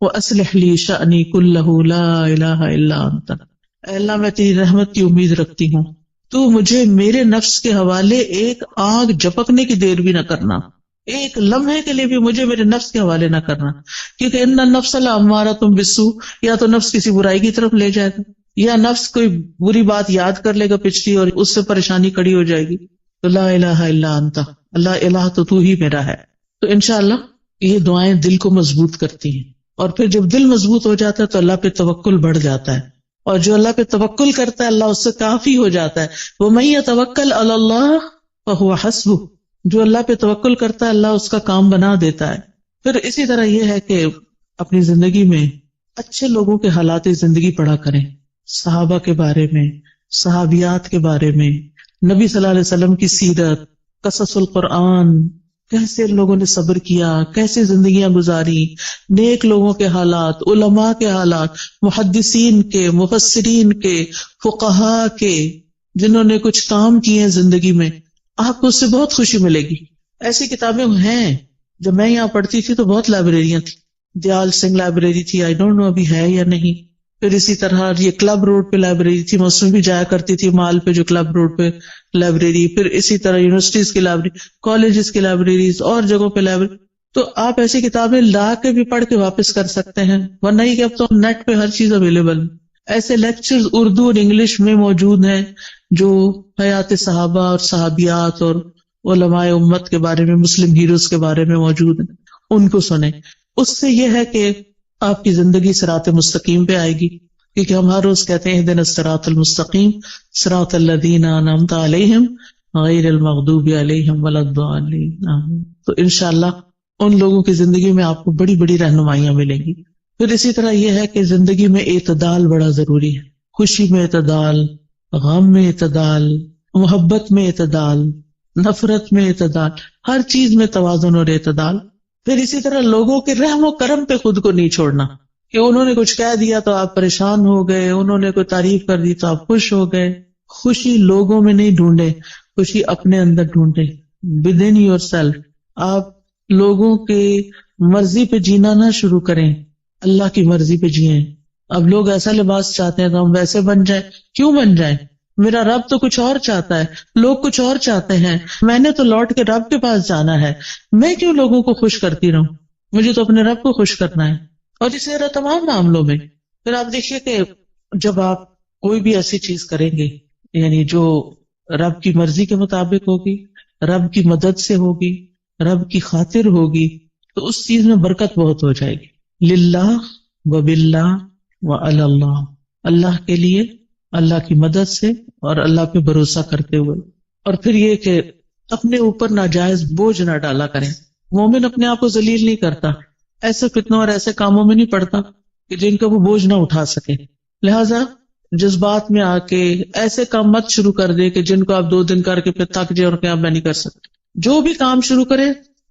وَأَصْلِحْ لِي شَأْنِي كُلَّهُ لَا إِلَٰهَ إِلَّا أَنْتَ. اے اللہ میں تیری رحمت کی امید رکھتی ہوں، تو مجھے میرے نفس کے حوالے ایک آگ جھپکنے کی دیر بھی نہ کرنا، ایک لمحے کے لیے بھی مجھے میرے نفس کے حوالے نہ کرنا، کیونکہ ان النفس لأمارۃ بالسوء، یا تو نفس کسی برائی کی طرف لے جائے گا، یا نفس کوئی بری بات یاد کر لے گا پچھلی اور اس سے پریشانی کڑی ہو جائے گی. تو لا الہ الا انت، اللہ الہ تو ہی میرا ہے. تو انشاءاللہ یہ دعائیں دل کو مضبوط کرتی ہیں، اور پھر جب دل مضبوط ہو جاتا ہے تو اللہ پہ توکل بڑھ جاتا ہے، اور جو اللہ پہ توکل کرتا ہے اللہ اس سے کافی ہو جاتا ہے. وَمَن يَتَوَكَّلْ عَلَى اللَّهِ فَهُوَ حَسْبُهُ، جو اللہ پہ توکل کرتا ہے اللہ اس کا کام بنا دیتا ہے. پھر اسی طرح یہ ہے کہ اپنی زندگی میں اچھے لوگوں کے حالات زندگی پڑھا کریں، صحابہ کے بارے میں، صحابیات کے بارے میں، نبی صلی اللہ علیہ وسلم کی سیرت، قصص القرآن، کیسے لوگوں نے صبر کیا، کیسے زندگیاں گزاری، نیک لوگوں کے حالات، علماء کے حالات، محدثین کے، مفسرین کے، فقہاء کے، جنہوں نے کچھ کام کیے ہیں زندگی میں، آپ کو اس سے بہت خوشی ملے گی. ایسی کتابیں ہیں. جب میں یہاں پڑھتی تھی تو بہت لائبریریاں تھیں. دیال سنگھ لائبریری تھی، آئی ڈونٹ نو ابھی ہے یا نہیں. پھر اسی طرح یہ کلب روڈ پہ لائبریری تھی، میں اس میں بھی جایا کرتی تھی، مال پہ جو کلب روڈ پہ لائبریری. پھر اسی طرح یونیورسٹیز کی لائبریری، کالجز کی لائبریریز، اور جگہوں پہ لائبریری. تو آپ ایسی کتابیں لا کے بھی پڑھ کے واپس کر سکتے ہیں، ورنہ ہی کہ اب تو نیٹ پہ ہر چیز اویلیبل. ایسے لیکچرز اردو اور انگلش میں موجود ہیں جو حیات صحابہ اور صحابیات اور علماء امت کے بارے میں، مسلم ہیروز کے بارے میں موجود ہیں، ان کو سنیں. اس سے یہ ہے کہ آپ کی زندگی صراط مستقیم پہ آئے گی، کیونکہ ہم ہر روز کہتے ہیں اہدنا الصراط المستقیم صراط الذین انعمت علیہم غیر المغضوب علیہم ولا الضالین. آمین. تو انشاءاللہ ان لوگوں کی زندگی میں آپ کو بڑی بڑی رہنمائیاں ملیں گی. پھر اسی طرح یہ ہے کہ زندگی میں اعتدال بڑا ضروری ہے. خوشی میں اعتدال، غم میں اعتدال، محبت میں اعتدال، نفرت میں اعتدال، ہر چیز میں توازن اور اعتدال. پھر اسی طرح لوگوں کے رحم و کرم پہ خود کو نہیں چھوڑنا کہ انہوں نے کچھ کہہ دیا تو آپ پریشان ہو گئے، انہوں نے کوئی تعریف کر دی تو آپ خوش ہو گئے. خوشی لوگوں میں نہیں ڈھونڈے، خوشی اپنے اندر ڈھونڈے. within yourself. آپ لوگوں کی مرضی پہ جینا نہ شروع کریں، اللہ کی مرضی پہ جئیں. اب لوگ ایسا لباس چاہتے ہیں تو ہم ویسے بن جائیں. کیوں بن جائیں؟ میرا رب تو کچھ اور چاہتا ہے، لوگ کچھ اور چاہتے ہیں. میں نے تو لوٹ کے رب کے پاس جانا ہے، میں کیوں لوگوں کو خوش کرتی رہوں؟ مجھے تو اپنے رب کو خوش کرنا ہے. اور اسی طرح تمام معاملوں میں. پھر آپ دیکھیے کہ جب آپ کوئی بھی ایسی چیز کریں گے یعنی جو رب کی مرضی کے مطابق ہوگی، رب کی مدد سے ہوگی، رب کی خاطر ہوگی، تو اس چیز میں برکت بہت ہو جائے گی. للہ و باللہ و علی اللہ، اللہ کے لیے، اللہ کی مدد سے اور اللہ پہ بھروسہ کرتے ہوئے. اور پھر یہ کہ اپنے اوپر ناجائز بوجھ نہ ڈالا کریں. مومن اپنے آپ کو ذلیل نہیں کرتا، ایسے فتنوں اور ایسے کاموں میں نہیں پڑتا کہ جن کا وہ بوجھ نہ اٹھا سکے. لہذا جذبات میں آ کے ایسے کام مت شروع کر دے کہ جن کو آپ 2 دن کر کے پھر تھک جائے اور کہ آپ میں نہیں کر سکتے. جو بھی کام شروع کرے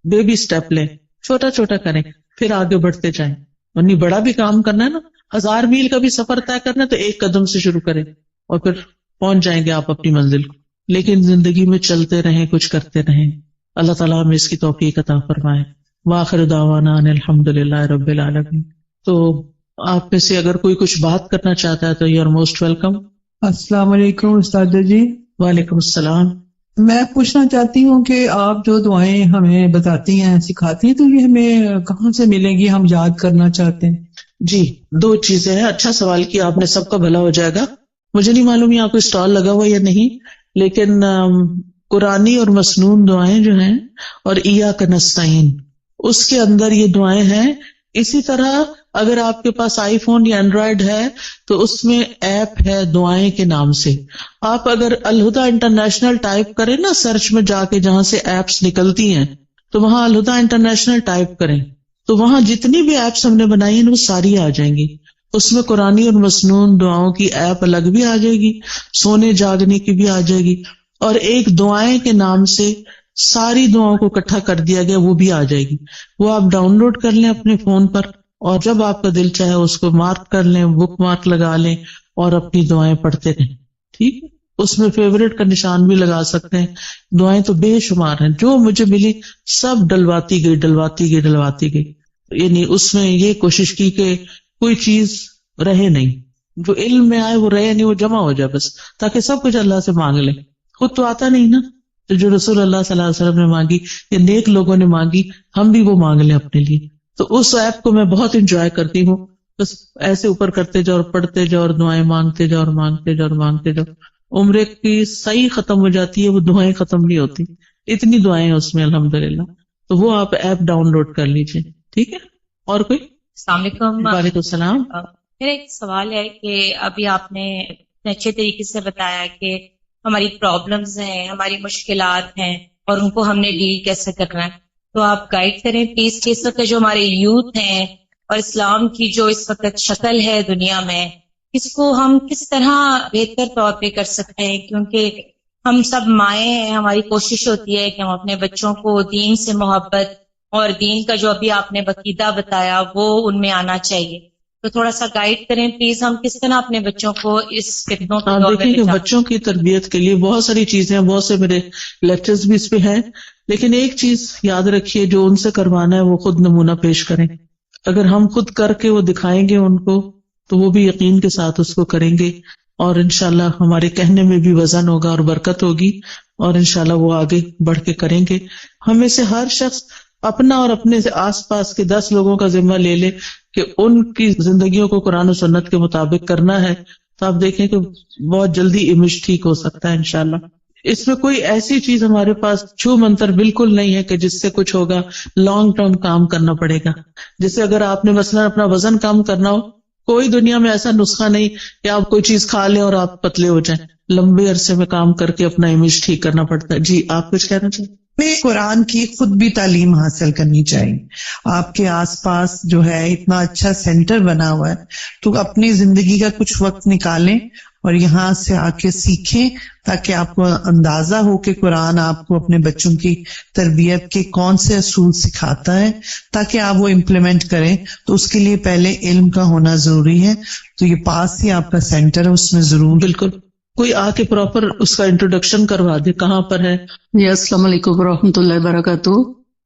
بیبی سٹیپ لیں، چھوٹا چھوٹا کریں، پھر آگے بڑھتے جائیں. ورنہ بڑا بھی کام کرنا ہے نا، 1000 میل کا بھی سفر طے کرنا ہے تو 1 قدم سے شروع کریں اور پھر پہنچ جائیں گے آپ اپنی منزل کو. لیکن زندگی میں چلتے رہیں، کچھ کرتے رہیں. اللہ تعالیٰ ہمیں اس کی توفیق عطا فرمائے. وآخر دعوانا ان الحمد للہ رب العالمین. تو آپ میں سے اگر کوئی کچھ بات کرنا چاہتا ہے تو یو آر موسٹ ویلکم. السلام علیکم استاد جی. وعلیکم السلام. میں پوچھنا چاہتی ہوں کہ آپ جو دعائیں ہمیں بتاتی ہیں، سکھاتی ہیں، تو یہ ہمیں کہاں سے ملیں گی؟ ہم یاد کرنا چاہتے ہیں. جی 2 چیزیں ہیں. اچھا سوال کیا آپ نے، سب کا بھلا ہو جائے گا. مجھے نہیں معلوم یہاں کوئی اسٹال لگا ہوا یا نہیں، لیکن قرآنی اور مسنون دعائیں جو ہیں اور ایاک نستعین، اس کے اندر یہ دعائیں ہیں. اسی طرح اگر آپ کے پاس آئی فون یا اینڈرائیڈ ہے تو اس میں ایپ ہے دعائیں کے نام سے. آپ اگر الہدیٰ انٹرنیشنل ٹائپ کریں نا سرچ میں جا کے، جہاں سے ایپس نکلتی ہیں، تو وہاں الہدیٰ انٹرنیشنل ٹائپ کریں تو وہاں جتنی بھی ایپس ہم نے بنائی ہیں وہ ساری آ جائیں گی. اس میں قرآنی اور مسنون دعاؤں کی ایپ الگ بھی آ جائے گی، سونے جاگنے کی بھی آ جائے گی، اور ایک دعائیں کے نام سے ساری دعاؤں کو اکٹھا کر دیا گیا، وہ بھی آ جائے گی. وہ آپ ڈاؤن لوڈ کر لیں اپنے فون پر، اور جب آپ کا دل چاہے اس کو مارک کر لیں، بک مارک لگا لیں اور اپنی دعائیں پڑھتے رہیں. ٹھیک ہے، اس میں فیوریٹ کا نشان بھی لگا سکتے ہیں. دعائیں تو بے شمار ہیں، جو مجھے ملی سب ڈلواتی گئی. یعنی اس میں یہ کوشش کی کہ کوئی چیز رہے نہیں، جو علم میں آئے وہ رہے نہیں، وہ جمع ہو جائے بس، تاکہ سب کچھ اللہ سے مانگ لیں. خود تو آتا نہیں نا، تو جو رسول اللہ صلی اللہ علیہ وسلم نے مانگی یا نیک لوگوں نے مانگی، ہم بھی وہ مانگ لیں اپنے لیے. تو اس ایپ کو میں بہت انجوائے کرتی ہوں. بس ایسے اوپر کرتے جاؤ اور پڑھتے جاؤ اور دعائیں مانگتے جاؤ اور مانگتے جاؤ. عمرے کی صحیح ختم ہو جاتی ہے، وہ دعائیں ختم نہیں ہوتی. اتنی دعائیں ہیں اس میں الحمدللہ. تو وہ آپ ایپ ڈاؤن لوڈ کر لیجیے. ٹھیک ہے. اور کوئی؟ السلام علیکم. وعلیکم السلام. میرا ایک سوال ہے کہ ابھی آپ نے اچھے طریقے سے بتایا کہ ہماری پرابلمز ہیں، ہماری مشکلات ہیں اور ان کو ہم نے ڈیل کیسے کرنا ہے. تو آپ گائیڈ کریں پلیز کہ اس وقت جو ہمارے یوتھ ہیں اور اسلام کی جو اس وقت شکل ہے دنیا میں، اس کو ہم کس طرح بہتر طور پہ کر سکتے ہیں، کیونکہ ہم سب مائیں ہیں، ہماری کوشش ہوتی ہے کہ ہم اپنے بچوں کو دین سے محبت اور دین کا جو ابھی آپ نے عقیدہ بتایا وہ ان میں آنا چاہیے. تو تھوڑا سا گائیڈ کریں پلیز، ہم کس طرح اپنے بچوں کو اس فتنوں کے دور میں دیکھیں کہ بچوں کی تربیت کے لیے بہت ساری چیزیں ہیں، بہت سے میرے لیکچرز بھی اس پہ ہیں، لیکن ایک چیز یاد رکھیے، جو ان سے کروانا ہے وہ خود نمونہ پیش کریں. اگر ہم خود کر کے وہ دکھائیں گے ان کو تو وہ بھی یقین کے ساتھ اس کو کریں گے، اور انشاءاللہ ہمارے کہنے میں بھی وزن ہوگا اور برکت ہوگی، اور انشاءاللہ وہ آگے بڑھ کے کریں گے. ہمیں سے ہر شخص اپنا اور اپنے سے آس پاس کے 10 لوگوں کا ذمہ لے لے کہ ان کی زندگیوں کو قرآن و سنت کے مطابق کرنا ہے، تو آپ دیکھیں کہ بہت جلدی امیج ٹھیک ہو سکتا ہے انشاءاللہ. اس میں کوئی ایسی چیز ہمارے پاس چھو منتر بالکل نہیں ہے کہ جس سے کچھ ہوگا. لانگ ٹرم کام کرنا پڑے گا. جیسے اگر آپ نے مثلا اپنا وزن کم کرنا ہو، کوئی دنیا میں ایسا نسخہ نہیں کہ آپ کوئی چیز کھا لیں اور آپ پتلے ہو جائیں. لمبے عرصے میں کام کر کے اپنا امیج ٹھیک کرنا پڑتا ہے. جی آپ کچھ کہنا چاہیں؟ میں قرآن کی خود بھی تعلیم حاصل کرنی چاہیے. آپ کے آس پاس جو ہے اتنا اچھا سینٹر بنا ہوا ہے، تو اپنی زندگی کا کچھ وقت نکالیں اور یہاں سے آ کے سیکھیں، تاکہ آپ کو اندازہ ہو کہ قرآن آپ کو اپنے بچوں کی تربیت کے کون سے اصول سکھاتا ہے، تاکہ آپ وہ امپلیمنٹ کریں. تو اس کے لیے پہلے علم کا ہونا ضروری ہے. تو یہ پاس ہی آپ کا سینٹر ہے، اس میں ضرور بالکل کوئی آ کے پراپر اس کا انٹروڈکشن کروا دے کہاں پر ہے. جی السلام علیکم ورحمۃ اللہ وبرکاتہ.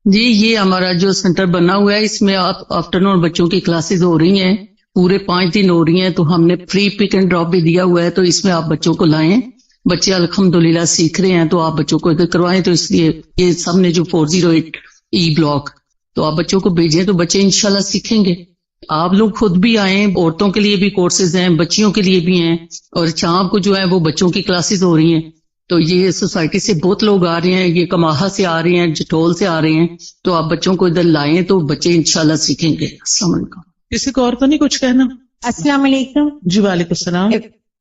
جی یہ ہمارا جو سینٹر بنا ہوا ہے، اس میں آپ آفٹرنون بچوں کی کلاسز ہو رہی ہیں، پورے 5 دن ہو رہی ہیں. تو ہم نے فری پک اینڈ ڈراپ بھی دیا ہوا ہے، تو اس میں آپ بچوں کو لائیں. بچے الحمدللہ سیکھ رہے ہیں، تو آپ بچوں کو ادھر کروائیں. تو اس لیے یہ سب نے جو 408 ای بلاک، تو آپ بچوں کو بھیجیں تو بچے انشاءاللہ سیکھیں گے. آپ لوگ خود بھی آئیں، عورتوں کے لیے بھی کورسز ہیں، بچیوں کے لیے بھی ہیں، اور شام کو جو ہے وہ بچوں کی کلاسز ہو رہی ہیں. تو یہ سوسائٹی سے بہت لوگ آ رہے ہیں، یہ کماہا سے آ رہے ہیں، جٹول سے آ رہے ہیں. تو آپ بچوں کو ادھر لائیں تو بچے انشاءاللہ سیکھیں گے. السلام علیکم. کسی کو اور تو نہیں کچھ کہنا؟ السلام علیکم. جی وعلیکم السلام.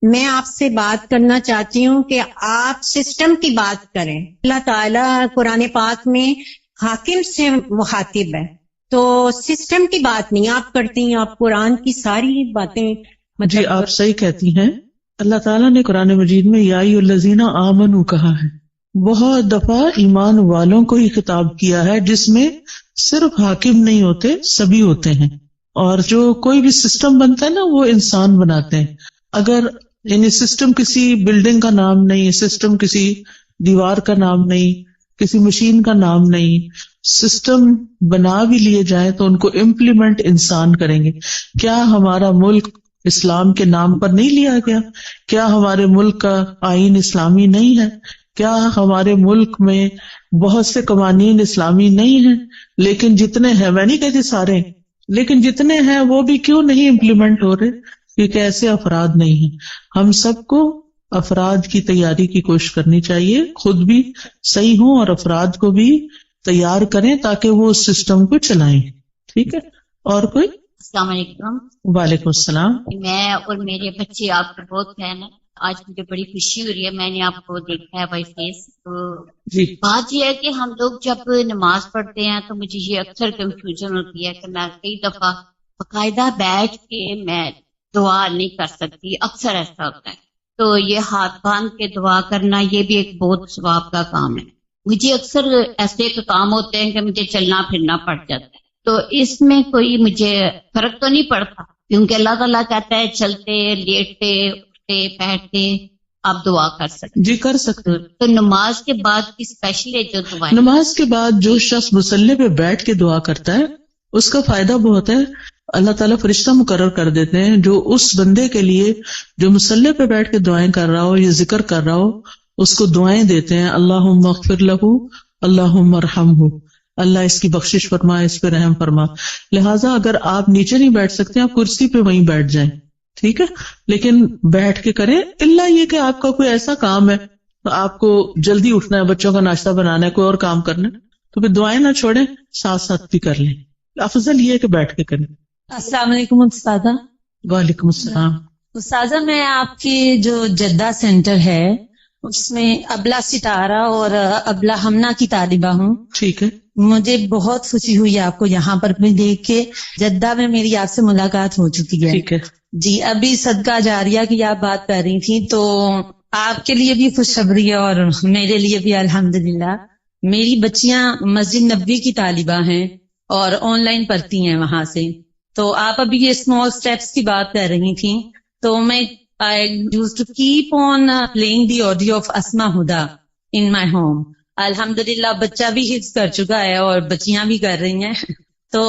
میں آپ سے بات کرنا چاہتی ہوں کہ آپ سسٹم کی بات کریں. اللہ تعالیٰ قرآن پاک میں حاکم سے مخاطب ہے، تو سسٹم کی بات نہیں آپ کرتی ہیں، آپ قرآن کی ساری باتیں جی آپ صحیح کہتی ہیں. اللہ تعالیٰ نے قرآن مجید میں یا ایھا الذین آمنوا کہا ہے. بہت دفعہ ایمان والوں کو ہی خطاب کیا ہے، جس میں صرف حاکم نہیں ہوتے، سبھی ہوتے ہیں. اور جو کوئی بھی سسٹم بنتا ہے نا، وہ انسان بناتے ہیں. اگر یعنی سسٹم کسی بلڈنگ کا نام نہیں، سسٹم کسی دیوار کا نام نہیں، کسی مشین کا نام نہیں. سسٹم بنا بھی لیے جائیں تو ان کو امپلیمنٹ انسان کریں گے. کیا ہمارا ملک اسلام کے نام پر نہیں لیا گیا؟ کیا ہمارے ملک کا آئین اسلامی نہیں ہے؟ کیا ہمارے ملک میں بہت سے قوانین اسلامی نہیں ہیں؟ لیکن جتنے ہیں، میں نہیں کہتی سارے ہیں، لیکن جتنے ہیں وہ بھی کیوں نہیں امپلیمنٹ ہو رہے؟ کیونکہ ایسے افراد نہیں ہیں. ہم سب کو افراد کی تیاری کی کوشش کرنی چاہیے، خود بھی صحیح ہوں اور افراد کو بھی تیار کریں تاکہ وہ اس سسٹم کو چلائیں. ٹھیک ہے. اور کوئی؟ السلام علیکم. وعلیکم السلام. میں اور میرے بچے آپ کے بہت فین ہیں. آج مجھے بڑی خوشی ہو رہی ہے، میں نے آپ کو دیکھا ہے بائی فیس. تو جی بات یہ ہے کہ ہم لوگ جب نماز پڑھتے ہیں تو مجھے یہ اکثر کنفیوژن ہوتی ہے کہ میں کئی دفعہ باقاعدہ بیٹھ کے میں دعا نہیں کر سکتی. اکثر ایسا ہوتا ہے. تو یہ ہاتھ باندھ کے دعا کرنا یہ بھی ایک بہت ثواب کا کام ہے. مجھے اکثر ایسے کام ہوتے ہیں کہ مجھے چلنا پھرنا پڑ جاتا ہے. تو اس میں کوئی مجھے فرق تو نہیں پڑتا، کیونکہ اللہ تعالیٰ کہتا ہے چلتے لیٹتے اٹھتے بیٹھتے آپ دعا کر سکتے. جی کر سکتے. تو نماز کے بعد کی اسپیشلی جو دعائیں، نماز کے بعد جو شخص مصلی پہ بیٹھ کے دعا کرتا ہے اس کا فائدہ بہت ہے. اللہ تعالیٰ فرشتہ مقرر کر دیتے ہیں جو اس بندے کے لیے جو مصلی پہ بیٹھ کے دعائیں کر رہا ہو یا ذکر کر رہا ہو، اس کو دعائیں دیتے ہیں. اللہم اغفر لہ، اللہم ارحمہ، اللہ اس کی بخشش فرما، اس پہ رحم فرما. لہٰذا اگر آپ نیچے نہیں بیٹھ سکتے، آپ کرسی پہ وہیں بیٹھ جائیں. ٹھیک ہے، لیکن بیٹھ کے کریں. اللہ یہ کہ آپ کا کوئی ایسا کام ہے، آپ کو جلدی اٹھنا ہے، بچوں کا ناشتہ بنانا ہے، کوئی اور کام کرنا ہے، تو پھر دعائیں نہ چھوڑیں، ساتھ ساتھ بھی کر لیں. افضل یہ ہے کہ بیٹھ کے کریں. السلام علیکم استاذہ. وعلیکم السلام. استاذہ میں آپ کی جو جدہ سینٹر ہے اس میں ابلا ستارہ اور ابلا ہمنا کی طالبہ ہوں. ٹھیک ہے. مجھے بہت خوشی ہوئی آپ کو یہاں پر بھی دیکھ کے. جدہ میں میری آپ سے ملاقات ہو چکی ہے. ٹھیک ہے جی. ابھی صدقہ جاریہ کی آپ بات کر رہی تھی تو آپ کے لیے بھی خوشخبری ہے اور میرے لیے بھی الحمدللہ. میری بچیاں مسجد نبوی کی طالبہ ہیں اور آن لائن پڑھتی ہیں وہاں سے. تو آپ ابھی یہ اسمال اسٹیپس کی بات کر رہی تھیں تو میں I used to keep on playing the audio of Asma Huda in my home. الحمدللہ بچہ بھی حفظ کر چکا ہے اور بچیاں بھی کر رہی ہیں. تو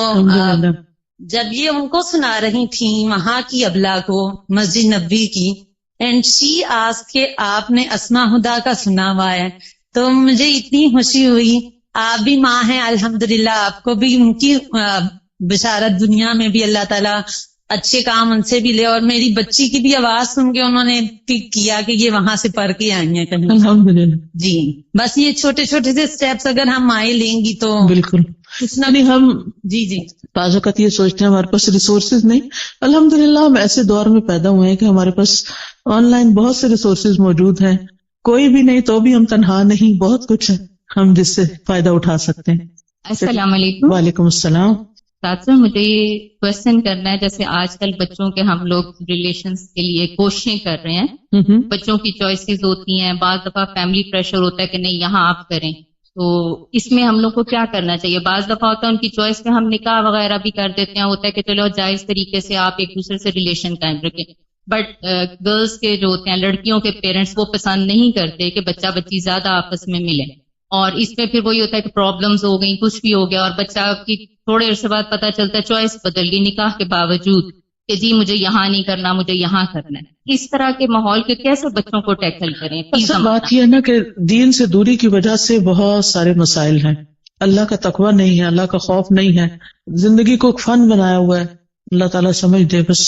جب یہ ان کو سنا رہی تھیں وہاں کی ابلا کو مسجد نبوی کی اینڈ شی آسکڈ کہ آپ نے اسما ہدا کا سنا ہوا ہے تو مجھے اتنی خوشی ہوئی. آپ بھی ماں ہیں الحمدللہ، آپ کو بھی ان کی بشارت دنیا میں بھی اللہ تعالیٰ اچھے کام ان سے بھی لے. اور میری بچی کی بھی آواز سن کے انہوں نے پک کیا کہ یہ وہاں سے پڑھ کے آئی ہیں کہیں. الحمدللہ. جی بس یہ چھوٹے چھوٹے سے اسٹیپس اگر ہم مائیں لیں گی تو بالکل کچھ نہ نہیں. ہم جی بعض اوقات یہ سوچتے ہیں ہمارے پاس ریسورسز نہیں. الحمدللہ ہم ایسے دور میں پیدا ہوئے ہیں کہ ہمارے پاس آن لائن بہت سے ریسورسز موجود ہیں. کوئی بھی نہیں تو بھی ہم تنہا نہیں، بہت کچھ ہے ہم جس سے فائدہ اٹھا سکتے ہیں. السلام علیکم. وعلیکم السلام. ساتھ مجھے یہ کوشچن کرنا ہے، جیسے آج کل بچوں کے ہم لوگ ریلیشنز کے لیے کوششیں کر رہے ہیں. بچوں کی چوائسیز ہوتی ہیں، بعض دفعہ فیملی پریشر ہوتا ہے کہ نہیں یہاں آپ کریں. تو اس میں ہم لوگ کو کیا کرنا چاہیے؟ بعض دفعہ ہوتا ہے ان کی چوائس پہ ہم نکاح وغیرہ بھی کر دیتے ہیں، ہوتا ہے کہ چلو جائز طریقے سے آپ ایک دوسرے سے ریلیشن قائم رکھیں. بٹ گرلس کے جو ہوتے ہیں، لڑکیوں کے پیرنٹس وہ پسند نہیں کرتے کہ بچہ بچی زیادہ آپس میں ملے. اور اس میں پھر وہی ہوتا ہے کہ پرابلمز ہو گئی، کچھ بھی ہو گیا، اور بچہ کی تھوڑے عرصے بعد پتہ چلتا ہے چوائس بدل گئی نکاح کے باوجود کہ جی مجھے یہاں نہیں کرنا، مجھے یہاں کرنا ہے. اس طرح کے ماحول کے کیسے بچوں کو ٹیکل کریں؟ اصل بات یہ ہے نا کہ دین سے دوری کی وجہ سے بہت سارے مسائل ہیں. اللہ کا تقوی نہیں ہے، اللہ کا خوف نہیں ہے، زندگی کو فن بنایا ہوا ہے. اللہ تعالیٰ سمجھ دے بس.